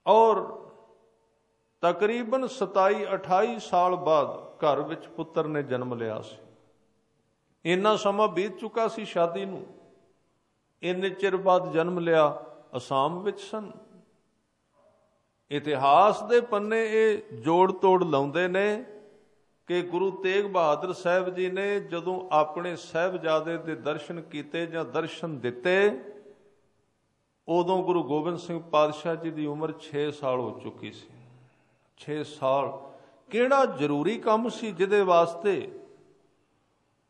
ਔਰ ਤਕਰੀਬਨ 27-28 ਸਾਲ ਬਾਅਦ ਘਰ ਵਿੱਚ ਪੁੱਤਰ ਨੇ ਜਨਮ ਲਿਆ ਸੀ। ਇੰਨਾ ਸਮਾਂ ਬੀਤ ਚੁੱਕਾ ਸੀ ਸ਼ਾਦੀ ਨੂੰ, ਇੰਨੇ ਚਿਰ ਬਾਅਦ ਜਨਮ ਲਿਆ। ਅਸਾਮ ਵਿੱਚ ਸਨ। ਇਤਿਹਾਸ ਦੇ ਪੰਨੇ ਇਹ ਜੋੜ ਤੋੜ ਲਾਉਂਦੇ ਨੇ ਕਿ ਗੁਰੂ ਤੇਗ ਬਹਾਦਰ ਸਾਹਿਬ ਜੀ ਨੇ ਜਦੋਂ ਆਪਣੇ ਸਾਹਿਬਜ਼ਾਦੇ ਦੇ ਦਰਸ਼ਨ ਕੀਤੇ ਜਾਂ ਦਰਸ਼ਨ ਦਿੱਤੇ, ਉਦੋਂ ਗੁਰੂ ਗੋਬਿੰਦ ਸਿੰਘ ਪਾਤਸ਼ਾਹ ਜੀ ਦੀ ਉਮਰ 6 ਸਾਲ ਹੋ ਚੁੱਕੀ ਸੀ। 6 ਸਾਲ ਕਿਹੜਾ ਜ਼ਰੂਰੀ ਕੰਮ ਸੀ ਜਿਹਦੇ ਵਾਸਤੇ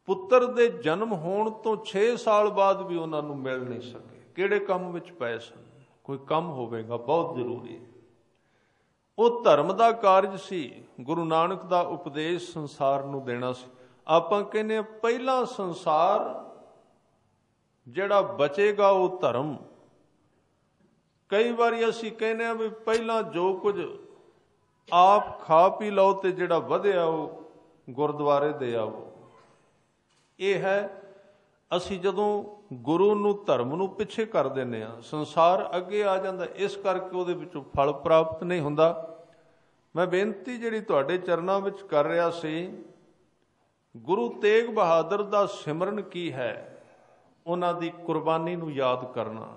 ਪੁੱਤਰ ਦੇ ਜਨਮ ਹੋਣ ਤੋਂ 6 ਸਾਲ ਬਾਅਦ ਵੀ ਉਹਨਾਂ ਨੂੰ ਮਿਲ ਨਹੀਂ ਸਕੇ? ਕਿਹੜੇ ਕੰਮ ਵਿੱਚ ਪਏ ਸਨ? ਕੋਈ ਕੰਮ ਹੋਵੇਗਾ ਬਹੁਤ ਜ਼ਰੂਰੀ। ਉਹ ਧਰਮ ਦਾ ਕਾਰਜ ਸੀ, ਗੁਰੂ ਨਾਨਕ ਦਾ ਉਪਦੇਸ਼ ਸੰਸਾਰ ਨੂੰ ਦੇਣਾ ਸੀ। ਆਪਾਂ ਕਹਿੰਦੇ ਹਾਂ ਪਹਿਲਾ ਸੰਸਾਰ ਜਿਹੜਾ ਬਚੇਗਾ ਉਹ ਧਰਮ। ਕਈ ਵਾਰੀ ਅਸੀਂ ਕਹਿੰਦੇ ਹਾਂ ਵੀ ਪਹਿਲਾਂ ਜੋ ਕੁਝ ਆਪ ਖਾ ਪੀ ਲਓ ਤੇ ਜਿਹੜਾ ਵਧਿਆ ਉਹ ਗੁਰਦੁਆਰੇ ਦੇ ਆਓ। ਇਹ ਹੈ, ਅਸੀਂ ਜਦੋਂ ਗੁਰੂ ਨੂੰ ਧਰਮ ਨੂੰ ਪਿੱਛੇ ਕਰ ਦਿੰਦੇ ਹਾਂ, ਸੰਸਾਰ ਅੱਗੇ ਆ ਜਾਂਦਾ, ਇਸ ਕਰਕੇ ਉਹਦੇ ਵਿੱਚੋਂ ਫਲ ਪ੍ਰਾਪਤ ਨਹੀਂ ਹੁੰਦਾ। ਮੈਂ ਬੇਨਤੀ ਜਿਹੜੀ ਤੁਹਾਡੇ ਚਰਨਾਂ ਵਿੱਚ ਕਰ ਰਿਹਾ ਸੀ, ਗੁਰੂ ਤੇਗ ਬਹਾਦਰ ਦਾ ਸਿਮਰਨ ਕੀ ਹੈ? ਉਹਨਾਂ ਦੀ ਕੁਰਬਾਨੀ ਨੂੰ ਯਾਦ ਕਰਨਾ,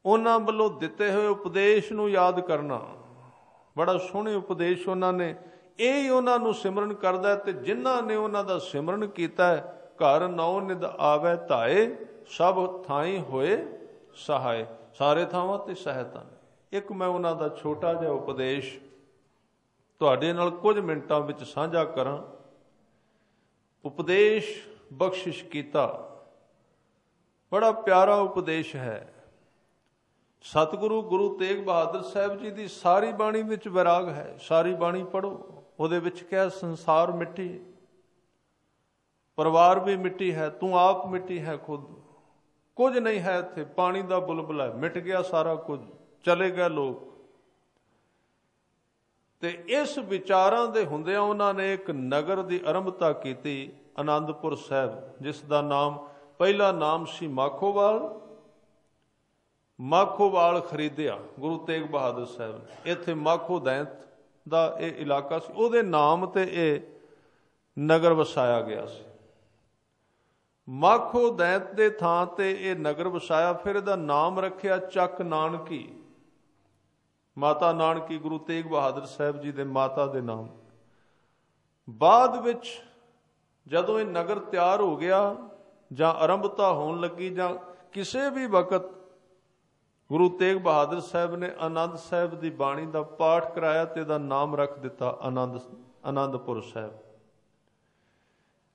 ਉਹਨਾਂ ਵੱਲੋਂ ਦਿੱਤੇ ਹੋਏ ਉਪਦੇਸ਼ ਨੂੰ ਯਾਦ ਕਰਨਾ। ਬੜਾ ਸੋਹਣੇ ਉਪਦੇਸ਼ ਉਹਨਾਂ ਨੇ, ਇਹ ਹੀ ਉਹਨਾਂ ਨੂੰ ਸਿਮਰਨ ਕਰਦਾ। ਤੇ ਜਿਨ੍ਹਾਂ ਨੇ ਉਹਨਾਂ ਦਾ ਸਿਮਰਨ ਕੀਤਾ, ਘਰ ਨੌ ਨਿਧ ਆਵੈ ਧਾਏ, ਸਭ ਥਾਈਂ ਹੋਏ ਸਹਾਏ। ਸਾਰੇ ਥਾਵਾਂ ਤੇ ਸਹਾਇਤਾ ਨੇ। ਇੱਕ ਮੈਂ ਉਹਨਾਂ ਦਾ ਛੋਟਾ ਜਿਹਾ ਉਪਦੇਸ਼ ਤੁਹਾਡੇ ਨਾਲ ਕੁਝ ਮਿੰਟਾਂ ਵਿੱਚ ਸਾਂਝਾ ਕਰਾਂ। ਉਪਦੇਸ਼ ਬਖਸ਼ਿਸ਼ ਕੀਤਾ, ਬੜਾ ਪਿਆਰਾ ਉਪਦੇਸ਼ ਹੈ। ਸਤਿਗੁਰੂ ਗੁਰੂ ਤੇਗ ਬਹਾਦਰ ਸਾਹਿਬ ਜੀ ਦੀ ਸਾਰੀ ਬਾਣੀ ਵਿੱਚ ਵਿਰਾਗ ਹੈ। ਸਾਰੀ ਬਾਣੀ ਪੜ੍ਹੋ, ਉਹਦੇ ਵਿੱਚ ਕਿਹਾ ਸੰਸਾਰ ਮਿੱਟੀ, ਪਰਿਵਾਰ ਵੀ ਮਿੱਟੀ ਹੈ, ਤੂੰ ਆਪ ਮਿੱਟੀ ਹੈ ਖੁਦ, ਕੁਝ ਨਹੀਂ ਹੈ ਇੱਥੇ, ਪਾਣੀ ਦਾ ਬੁਲਬੁਲਾ ਹੈ, ਮਿਟ ਗਿਆ ਸਾਰਾ ਕੁਝ, ਚਲੇ ਗਏ ਲੋਕ। ਤੇ ਇਸ ਵਿਚਾਰਾਂ ਦੇ ਹੁੰਦਿਆਂ ਉਹਨਾਂ ਨੇ ਇੱਕ ਨਗਰ ਦੀ ਆਰੰਭਤਾ ਕੀਤੀ, ਆਨੰਦਪੁਰ ਸਾਹਿਬ, ਜਿਸ ਦਾ ਨਾਮ ਪਹਿਲਾ ਨਾਮ ਸੀ ਮਾਖੋਵਾਲ। ਮਾਖੋਵਾਲ ਖਰੀਦਿਆ ਗੁਰੂ ਤੇਗ ਬਹਾਦਰ ਸਾਹਿਬ ਨੇ। ਇੱਥੇ ਮਾਖੋ ਦੈਂਤ ਦਾ ਇਹ ਇਲਾਕਾ ਸੀ, ਉਹਦੇ ਨਾਮ ਤੇ ਇਹ ਨਗਰ ਵਸਾਇਆ ਗਿਆ ਸੀ। ਮਾਖੋ ਦੈਂਤ ਦੇ ਥਾਂ ਤੇ ਇਹ ਨਗਰ ਵਸਾਇਆ। ਫਿਰ ਇਹਦਾ ਨਾਮ ਰੱਖਿਆ ਚੱਕ ਨਾਨਕੀ। ਮਾਤਾ ਨਾਨਕੀ ਗੁਰੂ ਤੇਗ ਬਹਾਦਰ ਸਾਹਿਬ ਜੀ ਦੇ ਮਾਤਾ ਦੇ ਨਾਮ। ਬਾਅਦ ਵਿੱਚ ਜਦੋਂ ਇਹ ਨਗਰ ਤਿਆਰ ਹੋ ਗਿਆ ਜਾਂ ਆਰੰਭਤਾ ਹੋਣ ਲੱਗੀ ਜਾਂ ਕਿਸੇ ਵੀ ਵਕਤ, ਗੁਰੂ ਤੇਗ ਬਹਾਦਰ ਸਾਹਿਬ ਨੇ ਆਨੰਦ ਸਾਹਿਬ ਦੀ ਬਾਣੀ ਦਾ ਪਾਠ ਕਰਾਇਆ ਤੇ ਇਹਦਾ ਨਾਮ ਰੱਖ ਦਿੱਤਾ ਆਨੰਦਪੁਰ ਸਾਹਿਬ।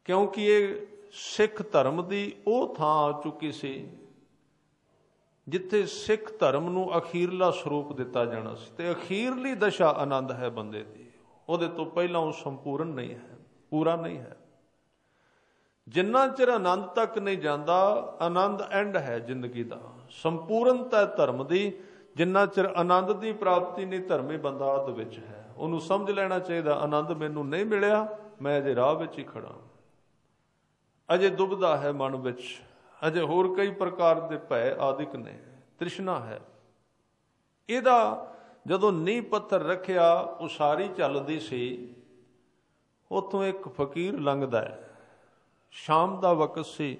ਕਿਉਂਕਿ ਇਹ ਸਿੱਖ ਧਰਮ ਦੀ ਉਹ ਥਾਂ ਆ ਚੁੱਕੀ ਸੀ ਜਿੱਥੇ ਸਿੱਖ ਧਰਮ ਨੂੰ ਅਖੀਰਲਾ ਸਰੂਪ ਦਿੱਤਾ ਜਾਣਾ ਸੀ। ਤੇ ਅਖੀਰਲੀ ਦਸ਼ਾ ਆਨੰਦ ਹੈ ਬੰਦੇ ਦੀ, ਉਹਦੇ ਤੋਂ ਪਹਿਲਾਂ ਉਹ ਸੰਪੂਰਨ ਨਹੀਂ ਹੈ, ਪੂਰਾ ਨਹੀਂ ਹੈ। ਜਿੰਨਾ ਚਿਰ ਆਨੰਦ ਤੱਕ ਨਹੀਂ ਜਾਂਦਾ, ਆਨੰਦ ਐਂਡ ਹੈ ਜ਼ਿੰਦਗੀ ਦਾ, ਸੰਪੂਰਨਤਾ ਧਰਮ ਦੀ। ਜਿੰਨਾ ਚਿਰ ਆਨੰਦ ਦੀ ਪ੍ਰਾਪਤੀ ਨਹੀਂ, ਧਰਮੀ ਬੰਦਾ ਅੱਧ ਵਿੱਚ ਹੈ। ਉਹਨੂੰ ਸਮਝ ਲੈਣਾ ਚਾਹੀਦਾ ਆਨੰਦ ਮੈਨੂੰ ਨਹੀਂ ਮਿਲਿਆ, ਮੈਂ ਅਜੇ ਰਾਹ ਵਿੱਚ ਹੀ ਖੜਾ, ਅਜੇ ਦੁਬਦਾ ਹੈ ਮਨ ਵਿੱਚ, ਅਜੇ ਹੋਰ ਕਈ ਪ੍ਰਕਾਰ ਦੇ ਭੈ ਆਦਿਕ ਨੇ, ਤ੍ਰਿਸ਼ਨਾ ਹੈ। ਇਹਦਾ ਜਦੋਂ ਨੀਂਹ ਪੱਥਰ ਰੱਖਿਆ, ਉਸਾਰੀ ਚੱਲਦੀ ਸੀ, ਉੱਥੋਂ ਇੱਕ ਫਕੀਰ ਲੰਘਦਾ ਹੈ। ਸ਼ਾਮ ਦਾ ਵਕਤ ਸੀ।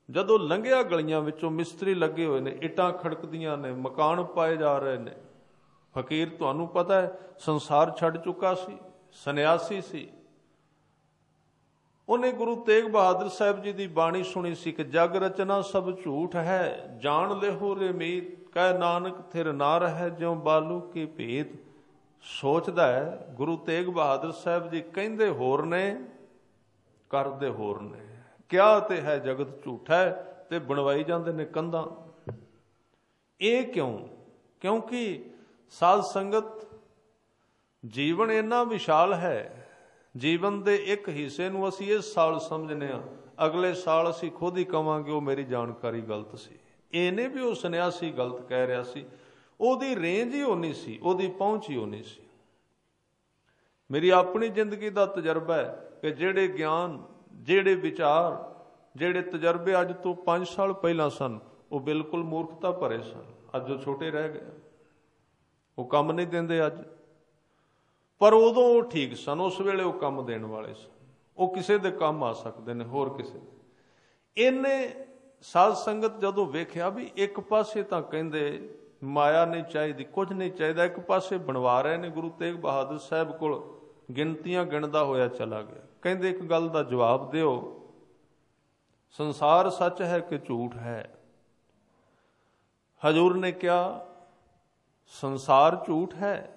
ਜਦੋਂ ਲੰਘਿਆ ਗਲੀਆਂ ਵਿੱਚੋਂ ਮਿਸਤਰੀ ਲੱਗੇ ਹੋਏ ਨੇ, ਇੱਟਾਂ ਖੜਕਦੀਆਂ ਨੇ, ਮਕਾਨ ਪਾਏ ਜਾ ਰਹੇ ਨੇ। ਫਕੀਰ ਤੁਹਾਨੂੰ ਪਤਾ ਹੈ ਸੰਸਾਰ ਛੱਡ ਚੁੱਕਾ ਸੀ, ਸੰਨਿਆਸੀ ਸੀ। ਉਹਨੇ ਗੁਰੂ ਤੇਗ ਬਹਾਦਰ ਸਾਹਿਬ ਜੀ ਦੀ ਬਾਣੀ ਸੁਣੀ ਸੀ ਕਿ ਜਗ ਰਚਨਾ ਸਭ ਝੂਠ ਹੈ, ਜਾਣ ਲਿਹੋ ਰੇ ਮੀਤ, ਕਹਿ ਨਾਨਕ ਥਿਰ ਨਾ ਰਹਿ ਜਿਉ ਬਾਲੂ ਕੀ ਭੀਤ। ਸੋਚਦਾ ਹੈ ਗੁਰੂ ਤੇਗ ਬਹਾਦਰ ਸਾਹਿਬ ਜੀ ਕਹਿੰਦੇ ਹੋਰ ਨੇ, ਕਰਦੇ ਹੋਰ ਨੇ। ਕਿਆ ਤੇ ਹੈ ਜਗਤ ਝੂਠਾ ਹੈ, ਤੇ ਬਣਵਾਈ ਜਾਂਦੇ ਨੇ ਕੰਧਾਂ। ਇਹ ਕਿਉਂ? ਕਿਉਂਕਿ ਸਾਧ ਸੰਗਤ ਜੀਵਨ ਇੰਨਾ ਵਿਸ਼ਾਲ ਹੈ, ਜੀਵਨ ਦੇ ਇੱਕ ਹਿੱਸੇ ਨੂੰ ਅਸੀਂ ਇਸ ਸਾਲ ਸਮਝਨੇ ਆ, ਅਗਲੇ ਸਾਲ ਅਸੀਂ ਖੁਦ ਹੀ ਕਵਾਂਗੇ ਉਹ ਮੇਰੀ ਜਾਣਕਾਰੀ ਗਲਤ ਸੀ। ਇਹ ਨਹੀਂ ਵੀ ਉਹ ਸੰਨਿਆਸੀ ਗਲਤ ਕਹਿ ਰਿਹਾ ਸੀ, ਉਹਦੀ ਰੇਂਜ ਹੀ ਹੋਣੀ ਸੀ, ਉਹਦੀ ਪਹੁੰਚ ਹੀ ਹੋਣੀ ਸੀ। ਮੇਰੀ ਆਪਣੀ ਜ਼ਿੰਦਗੀ ਦਾ ਤਜਰਬਾ ਹੈ ਕਿ ਜਿਹੜੇ ਗਿਆਨ, ਜਿਹੜੇ ਵਿਚਾਰ, ਜਿਹੜੇ ਤਜਰਬੇ ਅੱਜ ਤੋਂ 5 ਸਾਲ ਪਹਿਲਾਂ ਸਨ, ਉਹ ਬਿਲਕੁਲ ਮੂਰਖਤਾ ਭਰੇ ਸਨ। ਅੱਜ ਉਹ ਛੋਟੇ ਰਹਿ ਗਏ, ਉਹ ਕੰਮ ਨਹੀਂ ਦਿੰਦੇ ਅੱਜ, ਪਰ ਉਦੋਂ ਉਹ ਠੀਕ ਸਨ। ਉਸ ਵੇਲੇ ਉਹ ਕੰਮ ਦੇਣ ਵਾਲੇ ਸਨ, ਉਹ ਕਿਸੇ ਦੇ ਕੰਮ ਆ ਸਕਦੇ ਨੇ, ਹੋਰ ਕਿਸੇ ਦੇ। ਇਹਨੇ ਸਾਧ ਸੰਗਤ ਜਦੋਂ ਵੇਖਿਆ ਵੀ ਇੱਕ ਪਾਸੇ ਤਾਂ ਕਹਿੰਦੇ ਮਾਇਆ ਨਹੀਂ ਚਾਹੀਦੀ, ਕੁਝ ਨਹੀਂ ਚਾਹੀਦਾ, ਇੱਕ ਪਾਸੇ ਬਣਵਾ ਰਹੇ ਨੇ। ਗੁਰੂ ਤੇਗ ਬਹਾਦਰ ਸਾਹਿਬ ਕੋਲ ਗਿਣਤੀਆਂ ਗਿਣਦਾ ਹੋਇਆ ਚਲਾ ਗਿਆ। ਕਹਿੰਦੇ ਇੱਕ ਗੱਲ ਦਾ ਜਵਾਬ ਦਿਓ, ਸੰਸਾਰ ਸੱਚ ਹੈ ਕਿ ਝੂਠ ਹੈ? ਹਜ਼ੂਰ ਨੇ ਕਿਹਾ ਸੰਸਾਰ ਝੂਠ ਹੈ,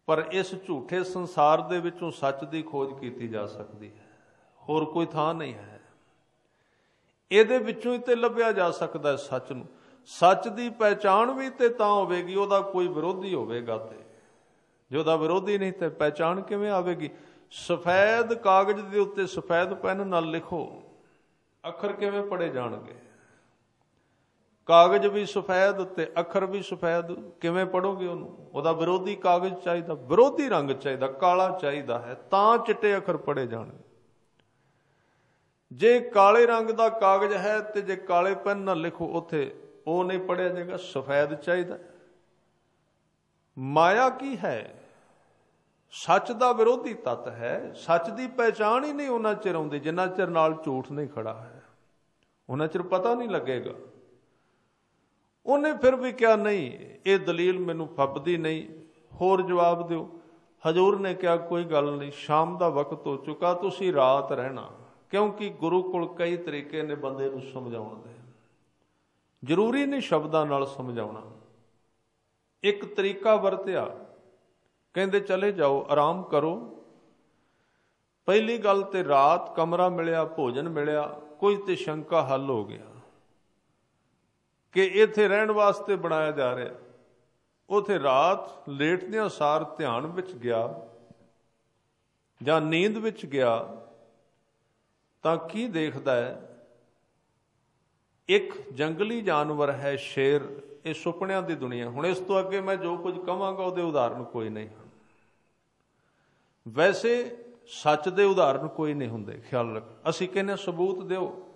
ਪਰ ਇਸ ਝੂਠੇ ਸੰਸਾਰ ਦੇ ਵਿੱਚੋਂ ਸੱਚ ਦੀ ਖੋਜ ਕੀਤੀ ਜਾ ਸਕਦੀ ਹੈ, ਹੋਰ ਕੋਈ ਥਾਂ ਨਹੀਂ ਹੈ। ਇਹਦੇ ਵਿੱਚੋਂ ਹੀ ਤੇ ਲੱਭਿਆ ਜਾ ਸਕਦਾ ਹੈ ਸੱਚ ਨੂੰ। ਸੱਚ ਦੀ ਪਹਿਚਾਣ ਵੀ ਤੇ ਤਾਂ ਹੋਵੇਗੀ ਉਹਦਾ ਕੋਈ ਵਿਰੋਧੀ ਹੋਵੇਗਾ, ਤੇ ਜੇ ਉਹਦਾ ਵਿਰੋਧੀ ਨਹੀਂ ਤੇ ਪਹਿਚਾਣ ਕਿਵੇਂ ਆਵੇਗੀ? ਸਫੈਦ ਕਾਗਜ਼ ਦੇ ਉੱਤੇ ਸਫੈਦ ਪੈਨ ਨਾਲ ਲਿਖੋ, ਅੱਖਰ ਕਿਵੇਂ ਪੜ੍ਹੇ ਜਾਣਗੇ? ਕਾਗਜ਼ ਵੀ ਸਫੈਦ ਤੇ ਅੱਖਰ ਵੀ ਸਫੈਦ, ਕਿਵੇਂ ਪੜ੍ਹੋਗੇ ਉਹਨੂੰ? ਉਹਦਾ ਵਿਰੋਧੀ ਕਾਗਜ਼ ਚਾਹੀਦਾ, ਵਿਰੋਧੀ ਰੰਗ ਚਾਹੀਦਾ, ਕਾਲਾ ਚਾਹੀਦਾ ਹੈ, ਤਾਂ ਚਿੱਟੇ ਅੱਖਰ ਪੜ੍ਹੇ ਜਾਣਗੇ। ਜੇ ਕਾਲੇ ਰੰਗ ਦਾ ਕਾਗਜ਼ ਹੈ ਤੇ ਜੇ ਕਾਲੇ ਪੈਨ ਨਾਲ ਲਿਖੋ, ਉੱਥੇ ਉਹ ਨਹੀਂ ਪੜ੍ਹਿਆ ਜਾਏਗਾ, ਸਫੈਦ ਚਾਹੀਦਾ। ਮਾਇਆ ਕੀ ਹੈ? ਸੱਚ ਦਾ ਵਿਰੋਧੀ ਤੱਤ ਹੈ। ਸੱਚ ਦੀ ਪਹਿਚਾਣ ਹੀ ਨਹੀਂ ਉਹਨਾਂ ਚਿਰ ਆਉਂਦੀ ਜਿੰਨਾ ਚਿਰ ਨਾਲ ਝੂਠ ਨਹੀਂ ਖੜਾ ਹੈ, ਉਹਨਾਂ ਚਿਰ ਪਤਾ ਨਹੀਂ ਲੱਗੇਗਾ। ਉਹਨੇ ਫਿਰ ਵੀ ਕਿਹਾ ਨਹੀਂ, ਇਹ ਦਲੀਲ ਮੈਨੂੰ ਫੱਬਦੀ ਨਹੀਂ, ਹੋਰ ਜਵਾਬ ਦਿਓ। ਹਜ਼ੂਰ ਨੇ ਕਿਹਾ ਕੋਈ ਗੱਲ ਨਹੀਂ, ਸ਼ਾਮ ਦਾ ਵਕਤ ਹੋ ਚੁੱਕਾ, ਤੁਸੀਂ ਰਾਤ ਰਹਿਣਾ। ਕਿਉਂਕਿ ਗੁਰੂ ਕੋਲ ਕਈ ਤਰੀਕੇ ਨੇ ਬੰਦੇ ਨੂੰ ਸਮਝਾਉਣ ਦੇ, ਜ਼ਰੂਰੀ ਨਹੀਂ ਸ਼ਬਦਾਂ ਨਾਲ ਸਮਝਾਉਣਾ। ਇੱਕ ਤਰੀਕਾ ਵਰਤਿਆ, ਕਹਿੰਦੇ ਚਲੇ ਜਾਓ, ਆਰਾਮ ਕਰੋ। ਪਹਿਲੀ ਗੱਲ ਤੇ ਰਾਤ ਕਮਰਾ ਮਿਲਿਆ, ਭੋਜਨ ਮਿਲਿਆ, ਕੋਈ ਤੇ ਸ਼ੰਕਾ ਹੱਲ ਹੋ ਗਿਆ ਕਿ ਇੱਥੇ ਰਹਿਣ ਵਾਸਤੇ ਬਣਾਇਆ ਜਾ ਰਿਹਾ। ਉਥੇ ਰਾਤ ਲੇਟਦਿਆਂ ਸਾਰ ਧਿਆਨ ਵਿੱਚ ਗਿਆ ਜਾਂ ਨੀਂਦ ਵਿੱਚ ਗਿਆ ਤਾਂ ਕੀ ਦੇਖਦਾ ਹੈ? ਇੱਕ ਜੰਗਲੀ ਜਾਨਵਰ ਹੈ ਸ਼ੇਰ। ਇਹ ਸੁਪਨਿਆਂ ਦੀ ਦੁਨੀਆ। ਹੁਣ ਇਸ ਤੋਂ ਅੱਗੇ ਮੈਂ ਜੋ ਕੁਝ ਕਹਾਂਗਾ ਉਹਦੇ ਉਦਾਹਰਨ ਕੋਈ ਨਹੀਂ ਹਨ। ਵੈਸੇ ਸੱਚ ਦੇ ਉਦਾਹਰਨ ਕੋਈ ਨਹੀਂ ਹੁੰਦੇ, ਖਿਆਲ ਰੱਖ। ਅਸੀਂ ਕਹਿੰਦੇ ਸਬੂਤ ਦਿਓ।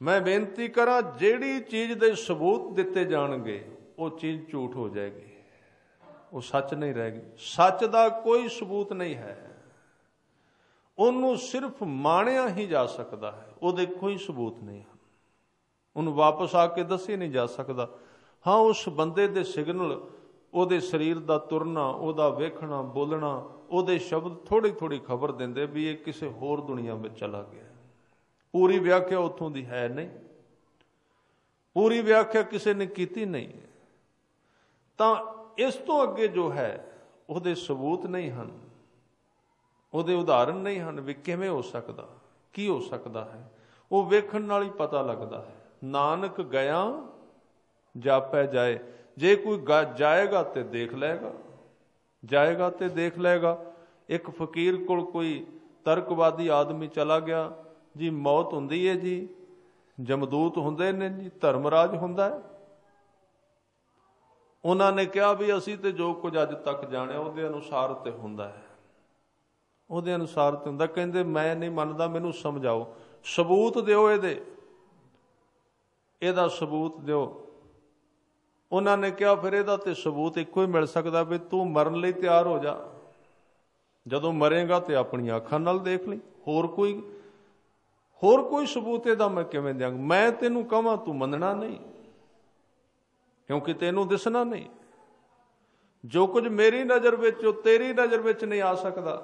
ਮੈਂ ਬੇਨਤੀ ਕਰਾਂ, ਜਿਹੜੀ ਚੀਜ਼ ਦੇ ਸਬੂਤ ਦਿੱਤੇ ਜਾਣਗੇ ਉਹ ਚੀਜ਼ ਝੂਠ ਹੋ ਜਾਏਗੀ, ਉਹ ਸੱਚ ਨਹੀਂ ਰਹੇਗੀ। ਸੱਚ ਦਾ ਕੋਈ ਸਬੂਤ ਨਹੀਂ ਹੈ, ਉਹਨੂੰ ਸਿਰਫ ਮਾਣਿਆ ਹੀ ਜਾ ਸਕਦਾ ਹੈ, ਉਹਦੇ ਕੋਈ ਸਬੂਤ ਨਹੀਂ ਹਨ। ਉਹਨੂੰ ਵਾਪਸ ਆ ਕੇ ਦੱਸਿਆ ਨਹੀਂ ਜਾ ਸਕਦਾ। ਹਾਂ, ਉਸ ਬੰਦੇ ਦੇ ਸਿਗਨਲ, ਉਹਦੇ ਸਰੀਰ ਦਾ ਤੁਰਨਾ, ਉਹਦਾ ਵੇਖਣਾ, ਬੋਲਣਾ, ਉਹਦੇ ਸ਼ਬਦ ਥੋੜੀ ਥੋੜੀ ਖਬਰ ਦਿੰਦੇ ਵੀ ਇਹ ਕਿਸੇ ਹੋਰ ਦੁਨੀਆ ਵਿੱਚ ਚਲਾ ਗਿਆ। ਪੂਰੀ ਵਿਆਖਿਆ ਉੱਥੋਂ ਦੀ ਹੈ ਨਹੀਂ, ਪੂਰੀ ਵਿਆਖਿਆ ਕਿਸੇ ਨੇ ਕੀਤੀ ਨਹੀਂ। ਤਾਂ ਇਸ ਤੋਂ ਅੱਗੇ ਜੋ ਹੈ ਉਹਦੇ ਸਬੂਤ ਨਹੀਂ ਹਨ, ਉਹਦੇ ਉਦਾਹਰਨ ਨਹੀਂ ਹਨ ਵੀ ਕਿਵੇਂ ਹੋ ਸਕਦਾ, ਕੀ ਹੋ ਸਕਦਾ ਹੈ। ਉਹ ਵੇਖਣ ਨਾਲ ਹੀ ਪਤਾ ਲੱਗਦਾ ਹੈ। ਨਾਨਕ ਗਿਆ ਜਾਪੈ ਜਾਏ। ਜੇ ਕੋਈ ਜਾਏਗਾ ਤੇ ਦੇਖ ਲਏਗਾ, ਜਾਏਗਾ ਤੇ ਦੇਖ ਲਏਗਾ। ਇੱਕ ਫਕੀਰ ਕੋਲ ਕੋਈ ਤਰਕਵਾਦੀ ਆਦਮੀ ਚਲਾ ਗਿਆ ਜੀ, ਮੌਤ ਹੁੰਦੀ ਹੈ ਜੀ, ਜਮਦੂਤ ਹੁੰਦੇ ਨੇ ਜੀ, ਧਰਮਰਾਜ ਹੁੰਦਾ ਹੈ। ਉਹਨਾਂ ਨੇ ਕਿਹਾ ਵੀ ਅਸੀਂ ਤੇ ਜੋ ਕੁਝ ਅੱਜ ਤੱਕ ਜਾਣਿਆ ਉਹਦੇ ਅਨੁਸਾਰ ਤੇ ਹੁੰਦਾ ਹੈ, ਉਹਦੇ ਅਨੁਸਾਰ ਤੇ ਹੁੰਦਾ। ਕਹਿੰਦੇ ਮੈਂ ਨਹੀਂ ਮੰਨਦਾ, ਮੈਨੂੰ ਸਮਝਾਓ, ਸਬੂਤ ਦਿਓ ਇਹਦਾ ਸਬੂਤ ਦਿਓ। ਉਹਨਾਂ ਨੇ ਕਿਹਾ ਫਿਰ ਇਹਦਾ ਤੇ ਸਬੂਤ ਇੱਕੋ ਹੀ ਮਿਲ ਸਕਦਾ ਵੀ ਤੂੰ ਮਰਨ ਲਈ ਤਿਆਰ ਹੋ ਜਾ, ਜਦੋਂ ਮਰੇਗਾ ਤੇ ਆਪਣੀਆਂ ਅੱਖਾਂ ਨਾਲ ਦੇਖ ਲਈ, ਹੋਰ ਕੋਈ ਸਬੂਤ ਇਹਦਾ ਮੈਂ ਕਿਵੇਂ ਦਿਆਂਗਾ। ਮੈਂ ਤੈਨੂੰ ਕਹਾਂ ਤੂੰ ਮੰਨਣਾ ਨਹੀਂ, ਕਿਉਂਕਿ ਤੈਨੂੰ ਦਿਸਣਾ ਨਹੀਂ। ਜੋ ਕੁਝ ਮੇਰੀ ਨਜ਼ਰ ਵਿੱਚ ਉਹ ਤੇਰੀ ਨਜ਼ਰ ਵਿੱਚ ਨਹੀਂ ਆ ਸਕਦਾ।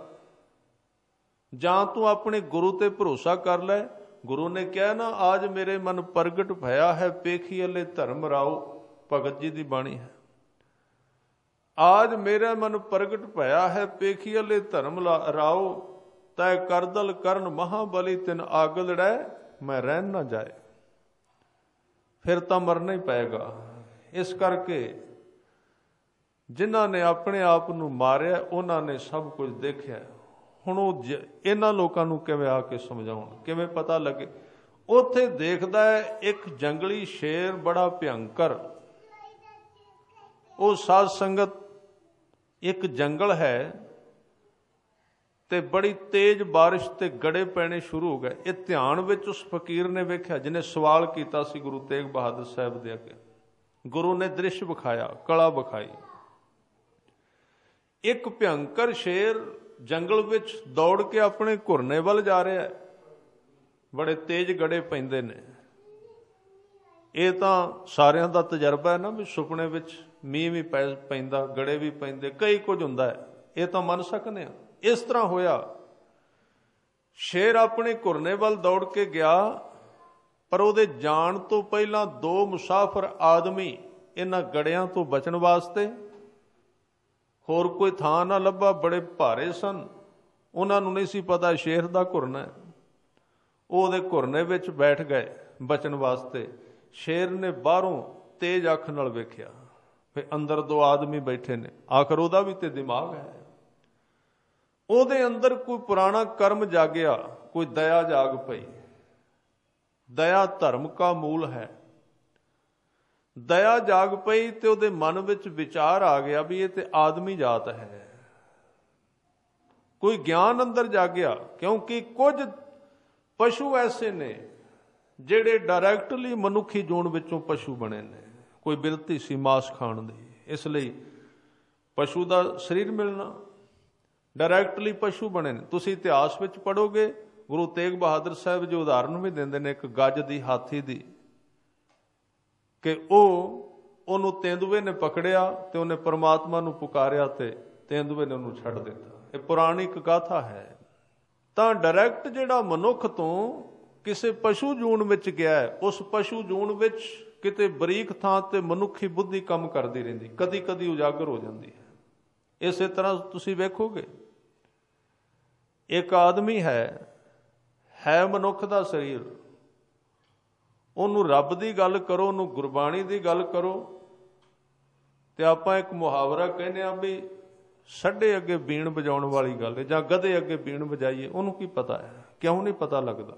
ਜਾਂ ਤੂੰ ਆਪਣੇ ਗੁਰੂ ਤੇ ਭਰੋਸਾ ਕਰ ਲੈ। ਗੁਰੂ ਨੇ ਕਿਹਾ ਨਾ, ਆਜ ਮੇਰੇ ਮਨ ਪ੍ਰਗਟ ਭਇਆ ਹੈ, ਪੇਖੀ ਅਲੇ ਧਰਮ ਰਾਓ, ਭਗਤ ਜੀ ਦੀ ਬਾਣੀ ਹੈ। ਆਜ ਮੇਰਾ ਮਨ ਪ੍ਰਗਟ ਭਇਆ ਹੈ, ਪੇਖੀ ਅਲੇ ਧਰਮ ਰਾਓ, ਤੈ ਕਰਦਲ ਕਰਨ ਮਹਾਬਲੀ, ਤਿਨ ਆਗ ਲੜੈ ਮੈਂ ਰਹਿਣ ਨਾ ਜਾਏ। ਫਿਰ ਤਾਂ ਮਰਨਾ ਹੀ ਪਏਗਾ। ਇਸ ਕਰਕੇ ਜਿਨ੍ਹਾਂ ਨੇ ਆਪਣੇ ਆਪ ਨੂੰ ਮਾਰਿਆ ਉਹਨਾਂ ਨੇ ਸਭ ਕੁਝ ਦੇਖਿਆ। ਹੁਣ ਉਹ ਇਹਨਾਂ ਲੋਕਾਂ ਨੂੰ ਕਿਵੇਂ ਆ ਕੇ ਸਮਝਾਉਣ, ਕਿਵੇਂ ਪਤਾ ਲੱਗੇ। ਉੱਥੇ ਦੇਖਦਾ ਹੈ ਇੱਕ ਜੰਗਲੀ ਸ਼ੇਰ ਬੜਾ ਭਿਅੰਕਰ। ਉਹ ਸਾਧ ਸੰਗਤ ਇੱਕ ਜੰਗਲ ਹੈ ਤੇ ਬੜੀ ਤੇਜ਼ ਬਾਰਿਸ਼ ਤੇ ਗੜੇ ਪੈਣੇ ਸ਼ੁਰੂ ਹੋ ਗਏ। ਇਹ ਧਿਆਨ ਵਿੱਚ ਉਸ ਫਕੀਰ ਨੇ ਵੇਖਿਆ ਜਿਹਨੇ ਸਵਾਲ ਕੀਤਾ ਸੀ ਗੁਰੂ ਤੇਗ ਬਹਾਦਰ ਸਾਹਿਬ ਦੇ ਅੱਗੇ। ਗੁਰੂ ਨੇ ਦ੍ਰਿਸ਼ ਵਿਖਾਇਆ, ਕਲਾ ਵਿਖਾਈ। ਇੱਕ ਭਿਅੰਕਰ ਸ਼ੇਰ ਜੰਗਲ ਵਿੱਚ ਦੌੜ ਕੇ ਆਪਣੇ ਘੁਰਨੇ ਵੱਲ ਜਾ ਰਿਹਾ ਹੈ। ਬੜੇ ਤੇਜ਼ ਗੜੇ ਪੈਂਦੇ ਨੇ। ਇਹ ਤਾਂ ਸਾਰਿਆਂ ਦਾ ਤਜਰਬਾ ਹੈ ਨਾ ਵੀ ਸੁਪਨੇ ਵਿੱਚ ਮੀਂਹ ਵੀ ਪੈਂਦਾ, ਗੜੇ ਵੀ ਪੈਂਦੇ, ਕਈ ਕੁਝ ਹੁੰਦਾ ਹੈ। ਇਹ ਤਾਂ ਮੰਨ ਸਕਦੇ ਆ। ਇਸ ਤਰ੍ਹਾਂ ਹੋਇਆ। ਸ਼ੇਰ ਆਪਣੇ ਘੁਰਨੇ ਵੱਲ ਦੌੜ ਕੇ ਗਿਆ, ਪਰ ਉਹਦੇ ਜਾਣ ਤੋਂ ਪਹਿਲਾਂ ਦੋ ਮੁਸਾਫਰ ਆਦਮੀ ਇਹਨਾਂ ਗੜਿਆਂ ਤੋਂ ਬਚਣ ਵਾਸਤੇ ਹੋਰ ਕੋਈ ਥਾਂ ਨਾ ਲੱਭਾ, ਬੜੇ ਭਾਰੇ ਸਨ। ਉਹਨਾਂ ਨੂੰ ਨਹੀਂ ਸੀ ਪਤਾ ਸ਼ੇਰ ਦਾ ਘੁਰਨਾ ਹੈ। ਉਹ ਉਹਦੇ ਘੁਰਨੇ ਵਿੱਚ ਬੈਠ ਗਏ ਬਚਣ ਵਾਸਤੇ। ਸ਼ੇਰ ਨੇ ਬਾਹਰੋਂ ਤੇਜ਼ ਅੱਖ ਨਾਲ ਵੇਖਿਆ ਵੀ ਅੰਦਰ ਦੋ ਆਦਮੀ ਬੈਠੇ ਨੇ। ਆਖਰ ਉਹਦਾ ਵੀ ਤੇ ਦਿਮਾਗ ਹੈ। ਉਹਦੇ ਅੰਦਰ ਕੋਈ ਪੁਰਾਣਾ ਕਰਮ ਜਾਗਿਆ, ਕੋਈ ਦਇਆ ਜਾਗ ਪਈ। ਦਇਆ ਧਰਮ ਕਾ ਮੂਲ ਹੈ। ਦਇਆ ਜਾਗ ਪਈ ਤੇ ਉਹਦੇ ਮਨ ਵਿੱਚ ਵਿਚਾਰ ਆ ਗਿਆ ਵੀ ਇਹ ਤੇ ਆਦਮੀ ਜਾਤ ਹੈ। ਕੋਈ ਗਿਆਨ ਅੰਦਰ ਜਾਗਿਆ, ਕਿਉਂਕਿ ਕੁਝ ਪਸ਼ੂ ਐਸੇ ਨੇ ਜਿਹੜੇ ਡਾਇਰੈਕਟਲੀ ਮਨੁੱਖੀ ਜੂਨ ਵਿੱਚੋਂ ਪਸ਼ੂ ਬਣੇ ਨੇ। ਕੋਈ ਬਿਰਤੀ ਸੀ ਮਾਸ ਖਾਣ ਦੀ, ਇਸ ਲਈ ਪਸ਼ੂ ਦਾ ਸਰੀਰ ਮਿਲਣਾ, ਡਾਇਰੈਕਟਲੀ ਪਸ਼ੂ ਬਣੇ ਨੇ। ਤੁਸੀਂ ਇਤਿਹਾਸ ਵਿੱਚ ਪੜ੍ਹੋਗੇ, ਗੁਰੂ ਤੇਗ ਬਹਾਦਰ ਸਾਹਿਬ ਜੀ ਉਦਾਹਰਨ ਵੀ ਦਿੰਦੇ ਨੇ ਇੱਕ ਗੱਜ ਦੀ, ਹਾਥੀ ਦੀ, ਕਿ ਉਹਨੂੰ ਤੇਂਦੂਏ ਨੇ ਪਕੜਿਆ ਤੇ ਉਹਨੇ ਪਰਮਾਤਮਾ ਨੂੰ ਪੁਕਾਰਿਆ ਤੇ ਤੇਂਦੂਏ ਨੇ ਉਹਨੂੰ ਛੱਡ ਦਿੱਤਾ। ਇਹ ਪੁਰਾਣਿਕ ਗਾਥਾ ਹੈ। ਤਾਂ ਡਾਇਰੈਕਟ ਜਿਹੜਾ ਮਨੁੱਖ ਤੋਂ ਕਿਸੇ ਪਸ਼ੂ ਜੂਨ ਵਿੱਚ ਗਿਆ ਹੈ, ਉਸ ਪਸ਼ੂ ਜੂਨ ਵਿੱਚ ਕਿਤੇ ਬਰੀਕ ਥਾਂ ਤੇ ਮਨੁੱਖੀ ਬੁੱਧੀ ਕੰਮ ਕਰਦੀ ਰਹਿੰਦੀ, ਕਦੀ ਕਦੀ ਉਜਾਗਰ ਹੋ ਜਾਂਦੀ ਹੈ। ਇਸੇ ਤਰ੍ਹਾਂ ਤੁਸੀਂ ਵੇਖੋਗੇ ਇੱਕ ਆਦਮੀ ਹੈ ਮਨੁੱਖ ਦਾ ਸਰੀਰ, ਉਹਨੂੰ ਰੱਬ ਦੀ ਗੱਲ ਕਰੋ, ਉਹਨੂੰ ਗੁਰਬਾਣੀ ਦੀ ਗੱਲ ਕਰੋ, ਤੇ ਆਪਾਂ ਇੱਕ ਮੁਹਾਵਰਾ ਕਹਿੰਦੇ ਆ ਵੀ ਸੱਡੇ ਅੱਗੇ ਬੀਣ ਵਜਾਉਣ ਵਾਲੀ ਗੱਲ ਹੈ, ਜਾਂ ਗਧੇ ਅੱਗੇ ਬੀਣ ਵਜਾਈਏ। ਉਹਨੂੰ ਕੀ ਪਤਾ ਹੈ? ਕਿਉਂ ਨਹੀਂ ਪਤਾ ਲੱਗਦਾ?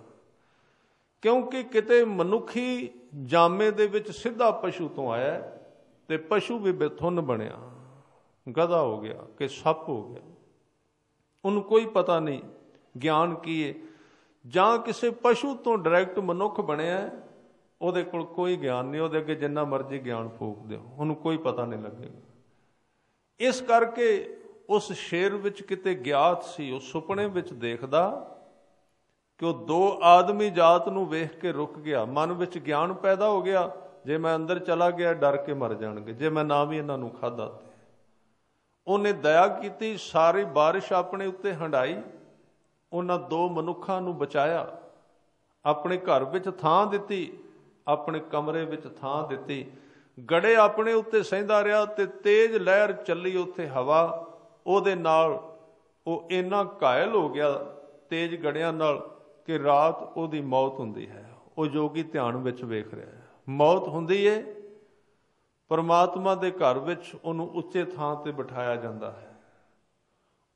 ਕਿਉਂਕਿ ਕਿਤੇ ਮਨੁੱਖੀ ਜਾਮੇ ਦੇ ਵਿੱਚ ਸਿੱਧਾ ਪਸ਼ੂ ਤੋਂ ਆਇਆ ਤੇ ਪਸ਼ੂ ਵੀ ਬੇਥੁੰਨ ਬਣਿਆ, ਗਧਾ ਹੋ ਗਿਆ ਕਿ ਸੱਪ ਹੋ ਗਿਆ। ਉਹਨੂੰ ਕੋਈ ਪਤਾ ਨਹੀਂ ਗਿਆਨ ਕੀ ਹੈ। ਜਾਂ ਕਿਸੇ ਪਸ਼ੂ ਤੋਂ ਡਾਇਰੈਕਟ ਮਨੁੱਖ ਬਣਿਆ, ਉਹਦੇ ਕੋਲ ਕੋਈ ਗਿਆਨ ਨਹੀਂ। ਉਹਦੇ ਅੱਗੇ ਜਿੰਨਾ ਮਰਜ਼ੀ ਗਿਆਨ ਫੂਕ ਦਿਓ, ਉਹਨੂੰ ਕੋਈ ਪਤਾ ਨਹੀਂ ਲੱਗੇਗਾ। ਇਸ ਕਰਕੇ ਉਸ ਸ਼ੇਰ ਵਿੱਚ ਕਿਤੇ ਗਿਆਤ ਸੀ। ਉਹ ਸੁਪਨੇ ਵਿੱਚ ਦੇਖਦਾ ਕਿ ਉਹ ਦੋ ਆਦਮੀ ਜਾਤ ਨੂੰ ਵੇਖ ਕੇ ਰੁਕ ਗਿਆ। ਮਨ ਵਿੱਚ ਗਿਆਨ ਪੈਦਾ ਹੋ ਗਿਆ, ਜੇ ਮੈਂ ਅੰਦਰ ਚਲਾ ਗਿਆ ਡਰ ਕੇ ਮਰ ਜਾਣਗੇ, ਜੇ ਮੈਂ ਨਾ ਵੀ ਇਹਨਾਂ ਨੂੰ ਖਾਧਾ ਤੇ। ਉਹਨੇ ਦਇਆ ਕੀਤੀ, ਸਾਰੀ ਬਾਰਿਸ਼ ਆਪਣੇ ਉੱਤੇ ਹੰਡਾਈ, ਉਹਨਾਂ ਦੋ ਮਨੁੱਖਾਂ ਨੂੰ ਬਚਾਇਆ, ਆਪਣੇ ਘਰ ਵਿੱਚ ਥਾਂ ਦਿੱਤੀ, ਆਪਣੇ ਕਮਰੇ ਵਿੱਚ ਥਾਂ ਦਿੱਤੀ। ਗੜੇ ਆਪਣੇ ਉੱਤੇ ਸਹਿੰਦਾ ਰਿਹਾ ਤੇ ਤੇਜ਼ ਲਹਿਰ ਚੱਲੀ ਉੱਥੇ ਹਵਾ, ਉਹਦੇ ਨਾਲ ਉਹ ਇੰਨਾ ਘਾਇਲ ਹੋ ਗਿਆ ਤੇਜ਼ ਗੜਿਆਂ ਨਾਲ ਕਿ ਰਾਤ ਉਹਦੀ ਮੌਤ ਹੁੰਦੀ ਹੈ। ਉਹ ਜੋਗੀ ਧਿਆਨ ਵਿੱਚ ਵੇਖ ਰਿਹਾ ਹੈ। ਮੌਤ ਹੁੰਦੀ ਹੈ, ਪਰਮਾਤਮਾ ਦੇ ਘਰ ਵਿੱਚ ਉਹਨੂੰ ਉੱਚੇ ਥਾਂ ਤੇ ਬਿਠਾਇਆ ਜਾਂਦਾ ਹੈ।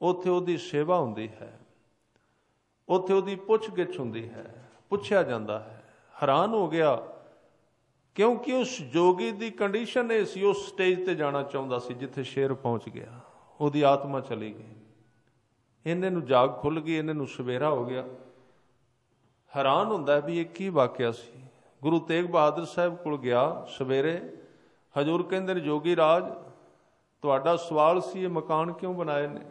ਉੱਥੇ ਉਹਦੀ ਸੇਵਾ ਹੁੰਦੀ ਹੈ, ਉੱਥੇ ਉਹਦੀ ਪੁੱਛ ਗਿੱਛ ਹੁੰਦੀ ਹੈ, ਪੁੱਛਿਆ ਜਾਂਦਾ ਹੈ। ਹੈਰਾਨ ਹੋ ਗਿਆ क्योंकि उस जोगी की कंडीशन ये सी, उस स्टेज पर जाना चाहता सी जिथे शेर पहुँच गया, उसकी आत्मा चली गई। इन्हें नूं जाग खुल गई, इन्हें नूं सवेरा हो गया। हैरान हुंदा भी ये की वाकिया सी। गुरु तेग बहादुर साहब कोल गया सवेरे, हजूर कहंदे ने जोगी राज तुहाडा सवाल सी ये मकान क्यों बनाए ने?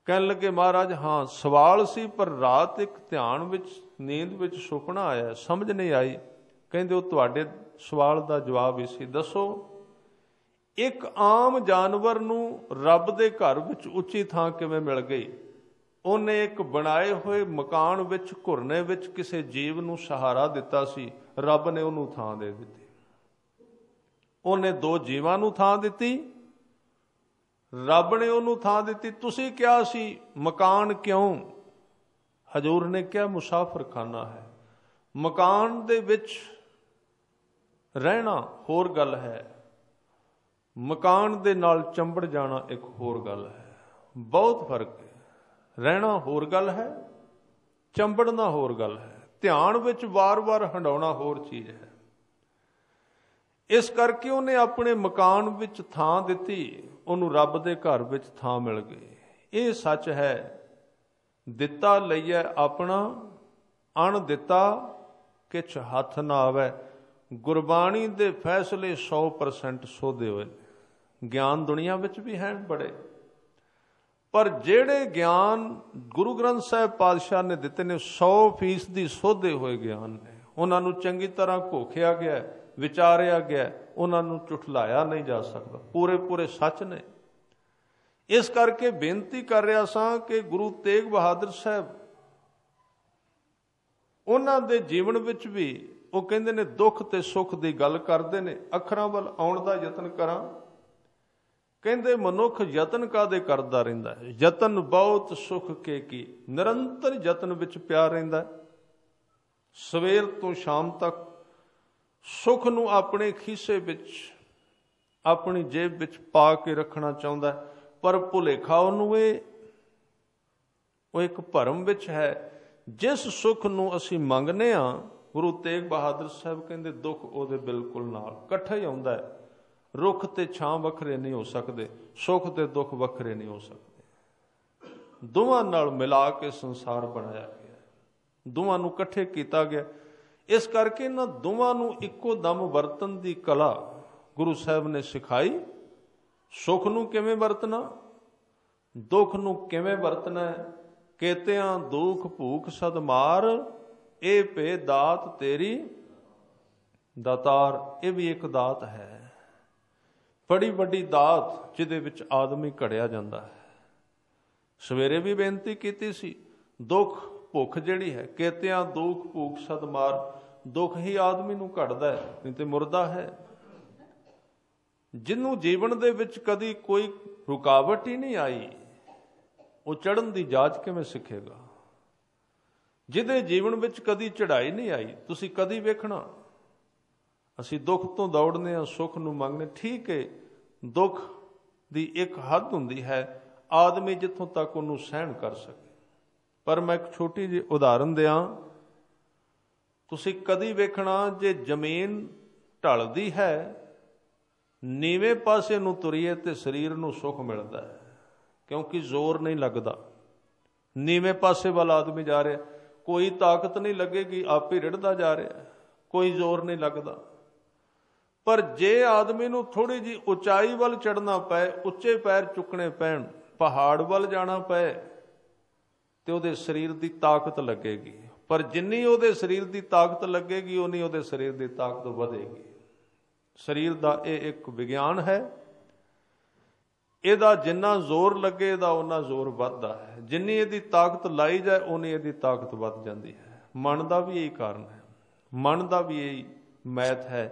कहन लगे महाराज हाँ सवाल सी, पर रात एक ध्यान विच नींद विच सुपना आया, समझ नहीं आई। कहंदे वो तुहाडे सवाल का जवाब ही सी। दसो एक आम जानवर नूं रब दे घर विच उच्ची थां किवें मिल गई? उन्हें एक बनाए हुए मकान विच घुरने विच किसी जीव नूं सहारा दिता सी, रब ने उन्होंने थां दे दी। उन्हें दो जीवां नूं थां दिती, रब ने उन्होंने थां दिती। तुसीं क्या सी मकान क्यों? हजूर ने क्या मुसाफिर खाना है, मकान दे विच रहना होर गल है, मकान दे नाल चंबड़ जाना एक होर गल है। बहुत फर्क है। रहना होर गल है, चंबड़ना होर गल है, ध्यान विच वार वार हंडाउणा होर चीज है। इस करके उन्हें अपने मकान विच थां दिती, उन्होंने रब दे घर विच थां मिल गई। ये सच है, दिता लईए अपना, अण दिता किछ हथ ना आवे। गुरबाणी दे फैसले 100% सोधे हुए। ज्ञान दुनिया विच भी हैं बड़े, पर जेड़े ज्ञान गुरु ग्रंथ साहिब पातशाह ने दिते ने 100% सोधे हुए ज्ञान ने। उन्होंने चंगी तरह घोखिया गया, विचारिया गया, उन्होंने झुठलाया नहीं जा सकता, पूरे पूरे सच ने। इस करके बेनती कर रहा सां कि गुरु तेग बहादुर साहब उन्होंने दे जीवन विच भी वो कहंदे ने दुख ते सुख की गल करते ने। अखरां वल आउण दा यतन करां, कहंदे मनुख यतन कादे करदा रहिंदा है? यतन बहुत सुख के की, निरंतर यतन विच पिया रहिंदा है। सवेर तो शाम तक सुख नूं अपने खीसे विच अपनी जेब विच पा के रखना चाहुंदा है, पर भुलेखा उहनूं एक भरम विच है। जिस सुख नूं असीं मंगने आ, गुरु तेग बहादुर साहब कहंदे दुख उहदे बिल्कुल नाल इकट्ठा ही आउंदा है। रुख ते छां वखरे नहीं हो सकते, सुख ते दुख वखरे नहीं हो सकते। दोवां नाल मिला के संसार बनाया गया, दोवां नूं इकट्ठे कीता गया। इस करके इन्हां दोवां नूं इक्को दम वरतन दी कला गुरु साहब ने सिखाई। सुख नूं किवें वरतना, दुख नूं किवें वरतना है। केतियां दुख भूख सद मार, ए पे दात तेरी दातार। ये भी एक दात है, बड़ी वड्डी दात जिहदे विच आदमी घड़िया जांदा है। सवेरे भी बेनती कीती सी, दुख भुख जिहड़ी है, केतियां दुख भूख सद मार। दुख ही आदमी नूं घड़दा है, नहीं ते मुरदा है। जिन्हों जीवन दे विच कदी कोई रुकावट ही नहीं आई, वो चढ़न दी जाच किवें सिखेगा? जिहदे जीवन विच कदी चढ़ाई नहीं आई, तुसीं कदी वेखना असीं दुख तो दौड़ने आ, सुख नूं मंगने। ठीक है, दुख दी एक हद हुंदी है, आदमी जिथों तक उहनूं सहन कर सके। पर मैं एक छोटी जी उदाहरण दियां, तुसीं कदी वेखना जे जमीन ढलदी है, नीवें पासे नूं तुरीए ते शरीर नूं सुख मिलदा है, क्योंकि जोर नहीं लगदा। नीवें पासे वाल आदमी जा रहा, कोई ताकत नहीं लगेगी, आप ही रिड़दा जा रहा, कोई जोर नहीं लगता। पर जे आदमी नूं थोड़ी जी उचाई वाल चढ़ना पए, उच्चे पैर चुकने पैण, पहाड़ वाल जाना पए, तो उहदे शरीर की ताकत लगेगी। पर जिन्नी उहदे शरीर की ताकत लगेगी, उन्नी उहदे शरीर की ताकत वधेगी। शरीर का यह एक विज्ञान है, ਇਹਦਾ जिन्ना जोर लगे ਇਹਦਾ उन्ना जोर ਵੱਧਦਾ है। जिन्नी ਇਹਦੀ ताकत लाई जाए उन्नी ਇਹਦੀ ताकत ਵੱਧ ਜਾਂਦੀ है। मन का भी यही कारण है, मन का भी यही मैथ है।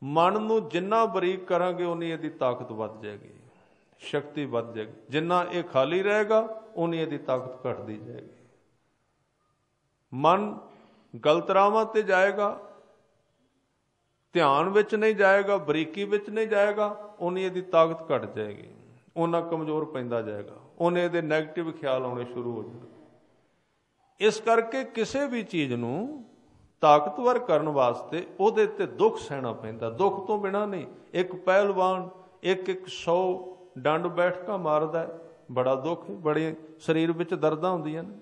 मन ਨੂੰ जिन्ना बरीक करांगे उन्नी ਇਹਦੀ ताकत ਵੱਧ जाएगी, शक्ति ਵੱਧ जाएगी। जिन्ना ये खाली रहेगा उन्नी ਇਹਦੀ ताकत घटती जाएगी। मन गलत राहां ते जाएगा, ध्यान विच नहीं जाएगा, बरीकी विच नहीं जाएगा, उन्नी ਇਹਦੀ ताकत घट जाएगी, उन्ना कमजोर पैंदा जाएगा, उन्हें ਇਹਦੇ नैगेटिव ख्याल आने शुरू हो जाएंगे। इस करके किसी भी चीज़ नूं ਤਾਕਤਵਰ ਕਰਨ ਵਾਸਤੇ ਉਹਦੇ ਤੇ ਦੁੱਖ ਸਹਿਣਾ ਪੈਂਦਾ। ਦੁੱਖ ਤੋਂ ਬਿਨਾਂ ਨਹੀਂ। ਇੱਕ ਪਹਿਲਵਾਨ ਇੱਕ 100 ਡੰਡ ਬੈਠਕਾਂ ਮਾਰਦਾ, ਬੜਾ ਦੁੱਖ, ਬੜੇ ਸਰੀਰ ਵਿੱਚ ਦਰਦਾਂ ਹੁੰਦੀਆਂ ਨੇ,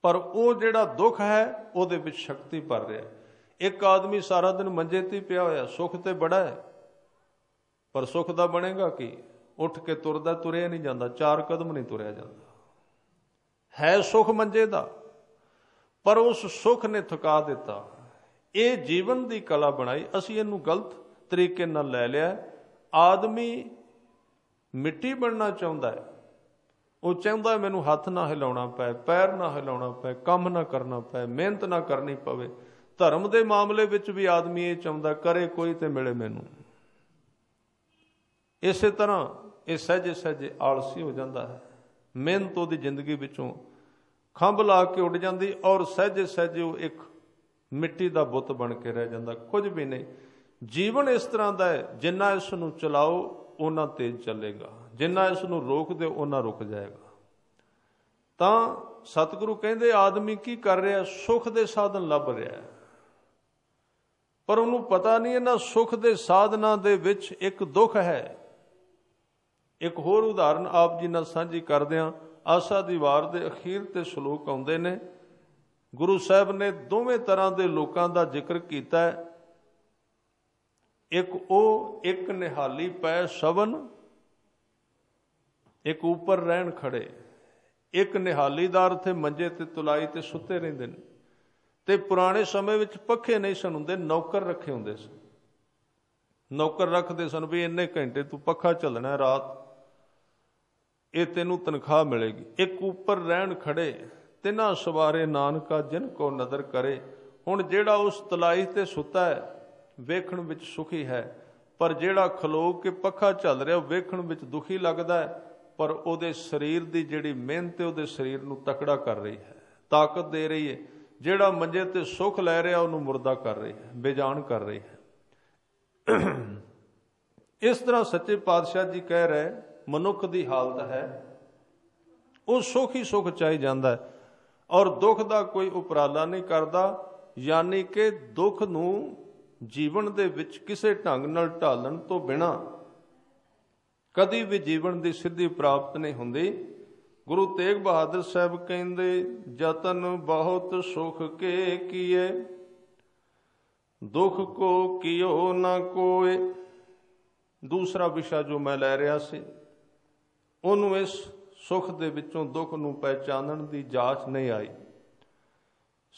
ਪਰ ਉਹ ਜਿਹੜਾ ਦੁੱਖ ਹੈ ਉਹਦੇ ਵਿੱਚ ਸ਼ਕਤੀ ਭਰ ਰਿਹਾ। ਇੱਕ ਆਦਮੀ ਸਾਰਾ ਦਿਨ ਮੰਜੇ ਤੇ ਪਿਆ ਹੋਇਆ, ਸੁੱਖ ਤੇ ਬੜਾ ਹੈ, ਪਰ ਸੁੱਖ ਦਾ ਬਣੇਗਾ ਕੀ? ਉੱਠ ਕੇ ਤੁਰਦਾ, ਤੁਰਿਆ ਨਹੀਂ ਜਾਂਦਾ, 4 ਕਦਮ ਨਹੀਂ ਤੁਰਿਆ ਜਾਂਦਾ। ਹੈ ਸੁੱਖ ਮੰਜੇ ਦਾ, ਪਰ ਉਸ ਸੁੱਖ ਨੇ ਥਕਾ ਦਿੱਤਾ। ਇਹ ਜੀਵਨ ਦੀ ਕਲਾ ਬਣਾਈ, ਅਸੀਂ ਇਹਨੂੰ ਗਲਤ ਤਰੀਕੇ ਨਾਲ ਲੈ ਲਿਆ। ਆਦਮੀ ਮਿੱਟੀ ਬਣਨਾ ਚਾਹੁੰਦਾ ਹੈ, ਉਹ ਚਾਹੁੰਦਾ ਮੈਨੂੰ ਹੱਥ ਨਾ ਹਿਲਾਉਣਾ ਪਏ, ਪੈਰ ਨਾ ਹਿਲਾਉਣਾ ਪਏ, ਕੰਮ ਨਾ ਕਰਨਾ ਪਏ, ਮਿਹਨਤ ਨਾ ਕਰਨੀ ਪਵੇ। ਧਰਮ ਦੇ ਮਾਮਲੇ ਵਿੱਚ ਵੀ ਆਦਮੀ ਇਹ ਚਾਹੁੰਦਾ, ਕਰੇ ਕੋਈ ਤੇ ਮਿਲੇ ਮੈਨੂੰ। ਇਸੇ ਤਰ੍ਹਾਂ ਇਹ ਸਹਿਜੇ ਸਹਿਜੇ ਆਲਸੀ ਹੋ ਜਾਂਦਾ ਹੈ। ਮਿਹਨਤ ਉਹਦੀ ਜ਼ਿੰਦਗੀ ਵਿੱਚੋਂ ਖੰਭ ਲਾ ਕੇ ਉੱਡ ਜਾਂਦੀ, ਔਰ ਸਹਿਜੇ ਸਹਿਜੇ ਉਹ ਇੱਕ ਮਿੱਟੀ ਦਾ ਬੁੱਤ ਬਣ ਕੇ ਰਹਿ ਜਾਂਦਾ, ਕੁਝ ਵੀ ਨਹੀਂ। ਜੀਵਨ ਇਸ ਤਰ੍ਹਾਂ ਦਾ ਹੈ, ਜਿੰਨਾ ਇਸ ਨੂੰ ਚਲਾਓ ਓਨਾ ਤੇਜ਼ ਚੱਲੇਗਾ, ਜਿੰਨਾ ਇਸ ਨੂੰ ਰੋਕ ਦਿਓ ਓਨਾ ਰੁਕ ਜਾਏਗਾ। ਤਾਂ ਸਤਿਗੁਰੂ ਕਹਿੰਦੇ ਆਦਮੀ ਕੀ ਕਰ ਰਿਹਾ? ਸੁੱਖ ਦੇ ਸਾਧਨ ਲੱਭ ਰਿਹਾ, ਪਰ ਉਹਨੂੰ ਪਤਾ ਨਹੀਂ ਇਹਨਾਂ ਸੁੱਖ ਦੇ ਸਾਧਨਾਂ ਦੇ ਵਿੱਚ ਇੱਕ ਦੁੱਖ ਹੈ। ਇੱਕ ਹੋਰ ਉਦਾਹਰਨ ਆਪ ਜੀ ਨਾਲ ਸਾਂਝੀ ਕਰਦਿਆਂ, ਆਸਾ ਦੀ ਵਾਰ ਦੇ ਅਖੀਰ ਤੇ ਸ਼ਲੋਕ ਆਉਂਦੇ ਨੇ। ਗੁਰੂ ਸਾਹਿਬ ਨੇ ਦੋਵੇਂ ਤਰ੍ਹਾਂ ਦੇ ਲੋਕਾਂ ਦਾ ਜ਼ਿਕਰ ਕੀਤਾ ਹੈ। ਇੱਕ ਨਿਹਾਲੀ ਪੈ ਸਵਨ, ਇੱਕ ਉੱਪਰ ਰਹਿਣ ਖੜੇ। ਇੱਕ ਨਿਹਾਲੀ ਦਾ ਅਰਥ ਹੈ ਮੰਜੇ ਤੇ ਤੁਲਾਈ ਤੇ ਸੁੱਤੇ ਰਹਿੰਦੇ ਨੇ। ਤੇ ਪੁਰਾਣੇ ਸਮੇਂ ਵਿੱਚ ਪੱਖੇ ਨਹੀਂ ਸਨ ਹੁੰਦੇ, ਨੌਕਰ ਰੱਖੇ ਹੁੰਦੇ ਸਨ। ਨੌਕਰ ਰੱਖਦੇ ਸਨ ਵੀ ਇੰਨੇ ਘੰਟੇ ਤੂੰ ਪੱਖਾ ਝੱਲਣਾ ਰਾਤ, ਇਹ ਤੈਨੂੰ ਤਨਖਾਹ ਮਿਲੇਗੀ। ਇੱਕ ਉੱਪਰ ਰਹਿਣ ਖੜੇ, ਤਿੰਨਾਂ ਸਵਾਰੇ ਨਾਨਕਾ ਜਿਨ ਕੋ ਨਦਰ ਕਰੇ। ਹੁਣ ਜਿਹੜਾ ਉਸ ਤਲਾਈ ਤੇ ਸੁੱਤਾ ਹੈ ਵੇਖਣ ਵਿੱਚ ਸੁਖੀ ਹੈ, ਪਰ ਜਿਹੜਾ ਖਲੋ ਕੇ ਪੱਖਾ ਝੱਲ ਰਿਹਾ ਉਹ ਵੇਖਣ ਵਿੱਚ ਦੁਖੀ ਲੱਗਦਾ ਹੈ, ਪਰ ਉਹਦੇ ਸਰੀਰ ਦੀ ਜਿਹੜੀ ਮਿਹਨਤ ਹੈ ਉਹਦੇ ਸਰੀਰ ਨੂੰ ਤਕੜਾ ਕਰ ਰਹੀ ਹੈ, ਤਾਕਤ ਦੇ ਰਹੀ ਹੈ। ਜਿਹੜਾ ਮੰਜੇ ਤੇ ਸੁੱਖ ਲੈ ਰਿਹਾ ਉਹਨੂੰ ਮੁਰਦਾ ਕਰ ਰਹੀ ਹੈ, ਬੇਜਾਨ ਕਰ ਰਹੀ ਹੈ। ਇਸ ਤਰ੍ਹਾਂ ਸੱਚੇ ਪਾਤਸ਼ਾਹ ਜੀ ਕਹਿ ਰਹੇ ਮਨੁੱਖ ਦੀ ਹਾਲਤ ਹੈ, ਉਹ ਸੁੱਖ ਹੀ ਸੁੱਖ ਚਾਹੀ ਜਾਂਦਾ ਹੈ, ਔਰ ਦੁੱਖ ਦਾ ਕੋਈ ਉਪਰਾਲਾ ਨਹੀਂ ਕਰਦਾ। ਯਾਨੀ ਕਿ ਦੁੱਖ ਨੂੰ ਜੀਵਨ ਦੇ ਵਿੱਚ ਕਿਸੇ ਢੰਗ ਨਾਲ ਢਾਲਣ ਤੋਂ ਬਿਨਾਂ ਕਦੀ ਵੀ ਜੀਵਨ ਦੀ ਸਿੱਧੀ ਪ੍ਰਾਪਤ ਨਹੀਂ ਹੁੰਦੀ। ਗੁਰੂ ਤੇਗ ਬਹਾਦਰ ਸਾਹਿਬ ਕਹਿੰਦੇ, ਯਤਨ ਬਹੁਤ ਸੁਖ ਕੇ ਕੀਏ, ਦੁੱਖ ਕੋ ਕੀਓ ਨਾ ਕੋਏ। ਦੂਸਰਾ ਵਿਸ਼ਾ ਜੋ ਮੈਂ ਲੈ ਰਿਹਾ ਸੀ, ਉਹਨੂੰ ਇਸ ਸੁੱਖ ਦੇ ਵਿੱਚੋਂ ਦੁੱਖ ਨੂੰ ਪਹਿਚਾਨਣ ਦੀ ਜਾਚ ਨਹੀਂ ਆਈ।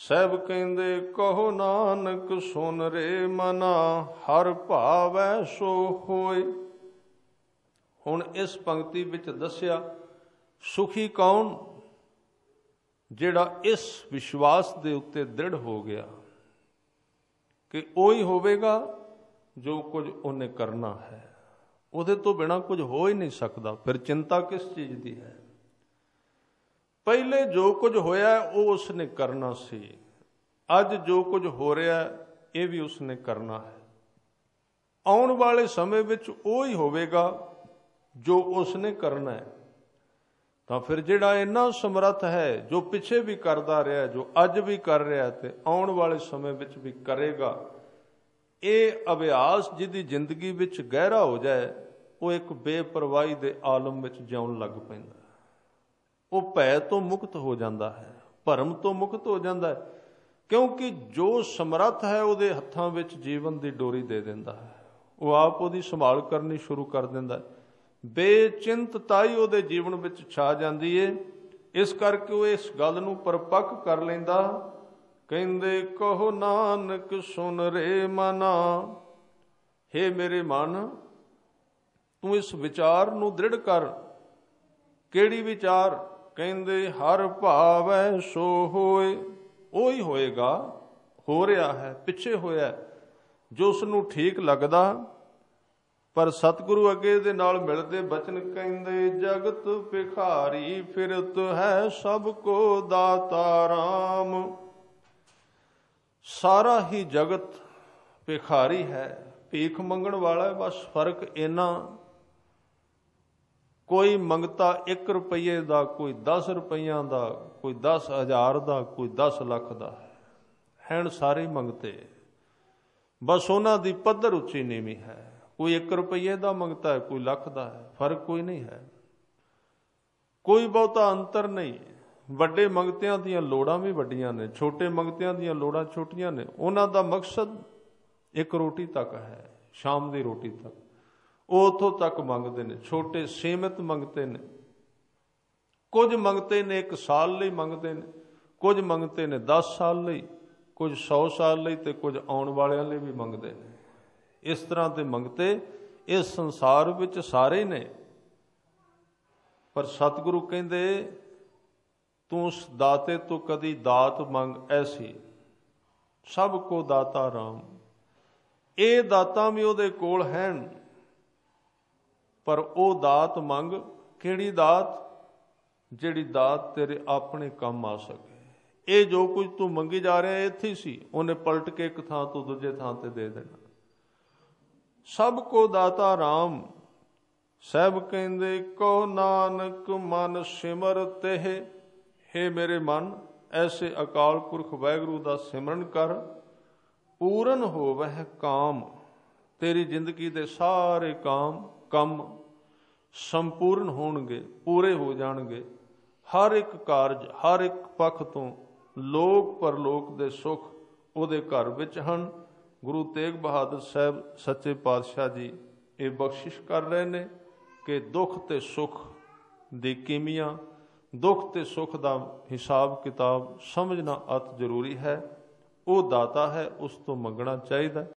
ਸਾਹਿਬ ਕਹਿੰਦੇ, ਕਹੋ ਨਾਨਕ ਸੁਨ ਰੇ ਮਨਾ, ਹਰ ਭਾਵੈ ਸੋ ਹੋਏ। ਹੁਣ ਇਸ ਪੰਕਤੀ ਵਿੱਚ ਦੱਸਿਆ ਸੁਖੀ ਕੌਣ? ਜਿਹੜਾ ਇਸ ਵਿਸ਼ਵਾਸ ਦੇ ਉੱਤੇ ਦ੍ਰਿੜ ਹੋ ਗਿਆ ਕਿ ਉਹੀ ਹੋਵੇਗਾ ਜੋ ਕੁਝ ਉਹਨੇ ਕਰਨਾ ਹੈ, ਉਹਦੇ ਤੋਂ ਬਿਨਾਂ ਕੁਝ ਹੋ ਹੀ ਨਹੀਂ ਸਕਦਾ। ਫਿਰ ਚਿੰਤਾ ਕਿਸ ਚੀਜ਼ ਦੀ ਹੈ? ਪਹਿਲੇ ਜੋ ਕੁਝ ਹੋਇਆ ਉਹ ਉਸਨੇ ਕਰਨਾ ਸੀ, ਅੱਜ ਜੋ ਕੁਝ ਹੋ ਰਿਹਾ ਇਹ ਵੀ ਉਸਨੇ ਕਰਨਾ ਹੈ। ਆਉਣ ਵਾਲੇ ਸਮੇਂ ਵਿੱਚ ਉਹ ਹੀ ਹੋਵੇਗਾ ਜੋ ਉਸਨੇ ਕਰਨਾ ਹੈ। ਤਾਂ ਫਿਰ ਜਿਹੜਾ ਇੰਨਾ ਸਮਰੱਥ ਹੈ, ਜੋ ਪਿੱਛੇ ਵੀ ਕਰਦਾ ਰਿਹਾ, ਜੋ ਅੱਜ ਵੀ ਕਰ ਰਿਹਾ ਤੇ ਆਉਣ ਵਾਲੇ ਸਮੇਂ ਵਿੱਚ ਵੀ ਕਰੇਗਾ, ਇਹ ਅਭਿਆਸ ਜਿਹਦੀ ਜ਼ਿੰਦਗੀ ਵਿੱਚ ਗਹਿਰਾ ਹੋ ਜਾਏ, ਉਹ ਇੱਕ ਬੇਪਰਵਾਹੀ ਦੇ ਆਲਮ ਵਿੱਚ ਜਿਉਣ ਲੱਗ ਪੈਂਦਾ। ਉਹ ਭੈ ਤੋਂ ਮੁਕਤ ਹੋ ਜਾਂਦਾ ਹੈ, ਭਰਮ ਤੋਂ ਮੁਕਤ ਹੋ ਜਾਂਦਾ ਹੈ, ਕਿਉਂਕਿ ਜੋ ਸਮਰੱਥ ਹੈ ਉਹਦੇ ਹੱਥਾਂ ਵਿੱਚ ਜੀਵਨ ਦੀ ਡੋਰੀ ਦੇ ਦਿੰਦਾ ਹੈ। ਉਹ ਆਪ ਉਹਦੀ ਸੰਭਾਲ ਕਰਨੀ ਸ਼ੁਰੂ ਕਰ ਦਿੰਦਾ ਹੈ। ਬੇਚਿੰਤਤਾਈ ਉਹਦੇ ਜੀਵਨ ਵਿੱਚ ਛਾ ਜਾਂਦੀ ਏ। ਇਸ ਕਰਕੇ ਉਹ ਇਸ ਗੱਲ ਨੂੰ ਪਰਪੱਕ ਕਰ ਲੈਂਦਾ। ਕਹਿੰਦੇ, ਕਹੋ ਨਾਨਕ ਸੁਨ ਰੇ ਮਨਾ, ਹੇ ਮੇਰੇ ਮਨ, ਤੂੰ ਇਸ ਵਿਚਾਰ ਨੂੰ ਦ੍ਰਿੜ ਕਰ। ਕਿਹੜੀ ਵਿਚਾਰ? ਕਹਿੰਦੇ, ਹਰ ਭਾਵੈ ਸੋ ਹੋਏ। ਉਹੀ ਹੋਏਗਾ, ਹੋ ਰਿਹਾ ਹੈ, ਪਿੱਛੇ ਹੋਇਆ, ਜੋ ਉਸ ਨੂੰ ਠੀਕ ਲੱਗਦਾ। ਪਰ ਸਤਿਗੁਰੂ ਅੱਗੇ ਦੇ ਨਾਲ ਮਿਲਦੇ ਬਚਨ ਕਹਿੰਦੇ, ਜਗਤ ਭਿਖਾਰੀ ਫਿਰਤ ਹੈ, ਸਭ ਕੋ ਦਾਤਾ ਰਾਮ। ਸਾਰਾ ਹੀ ਜਗਤ ਭਿਖਾਰੀ ਹੈ, ਭੀਖ ਮੰਗਣ ਵਾਲਾ। ਬਸ ਫਰਕ ਇੰਨਾ, ਕੋਈ ਮੰਗਤਾ 1 ਰੁਪਈਏ ਦਾ, ਕੋਈ 10 ਰੁਪਈਆਂ ਦਾ, ਕੋਈ 10,000 ਦਾ, ਕੋਈ 10 ਲੱਖ ਦਾ हैण सारे मंगते, बस उन्हां दी पद्धर उच्ची नीवीं है। कोई 1 रुपये का मंगता है, कोई लख का है, फर्क कोई नहीं है, कोई बहुता अंतर नहीं। ਵੱਡੇ ਮੰਗਤਿਆਂ ਦੀਆਂ ਲੋੜਾਂ ਵੀ ਵੱਡੀਆਂ ਨੇ, ਛੋਟੇ ਮੰਗਤਿਆਂ ਦੀਆਂ ਲੋੜਾਂ ਛੋਟੀਆਂ ਨੇ। ਉਹਨਾਂ ਦਾ ਮਕਸਦ ਇੱਕ ਰੋਟੀ ਤੱਕ ਹੈ, ਸ਼ਾਮ ਦੀ ਰੋਟੀ ਤੱਕ। ਉਹ ਉੱਥੋਂ ਤੱਕ ਮੰਗਦੇ ਨੇ। ਛੋਟੇ ਸੀਮਿਤ ਮੰਗਤੇ ਨੇ। ਕੁਝ ਮੰਗਤੇ ਨੇ 1 ਸਾਲ ਲਈ ਮੰਗਦੇ ਨੇ, ਕੁਝ ਮੰਗਤੇ ਨੇ 10 ਸਾਲ ਲਈ, ਕੁਝ 100 ਸਾਲ ਲਈ, ਤੇ ਕੁਝ ਆਉਣ ਵਾਲਿਆਂ ਲਈ ਵੀ ਮੰਗਦੇ ਨੇ। ਇਸ ਤਰ੍ਹਾਂ ਦੇ ਮੰਗਤੇ ਇਸ ਸੰਸਾਰ ਵਿੱਚ ਸਾਰੇ ਨੇ। ਪਰ ਸਤਿਗੁਰੂ ਕਹਿੰਦੇ तू उस दाते तो कदी दात मंग ऐसी, सब को दाता राम। ये दातां भी उहदे कोल हैन, पर वो दात मंग किहड़ी दात? जिहड़ी दात तेरे अपने काम आ सके। ये जो कुछ तू मंगी जा रहा है इत्थे सी, उन्हें पलट के एक थां तो दूजे थां ते दे देना। सब को दाता राम। साहब कहंदे कहो नानक मन सिमर तेह। हे मेरे मन, ऐसे अकाल पुरख वाहिगुरू दा सिमरन कर, पूरन होवै काम। तेरी जिंदगी दे सारे कम संपूर्ण होणगे, पूरे हो जाणगे। हर एक कारज, हर एक पख तो लोक परलोक दे सुख उहदे घर विच हन। गुरु तेग बहादुर साहब सच्चे पातशाह जी ये बख्शिश कर रहे ने कि दुख ते सुख दी कीमियां, दुख ते सुख का हिसाब किताब समझना अत जरूरी है। वो दाता है, उस तो मंगना चाहिए।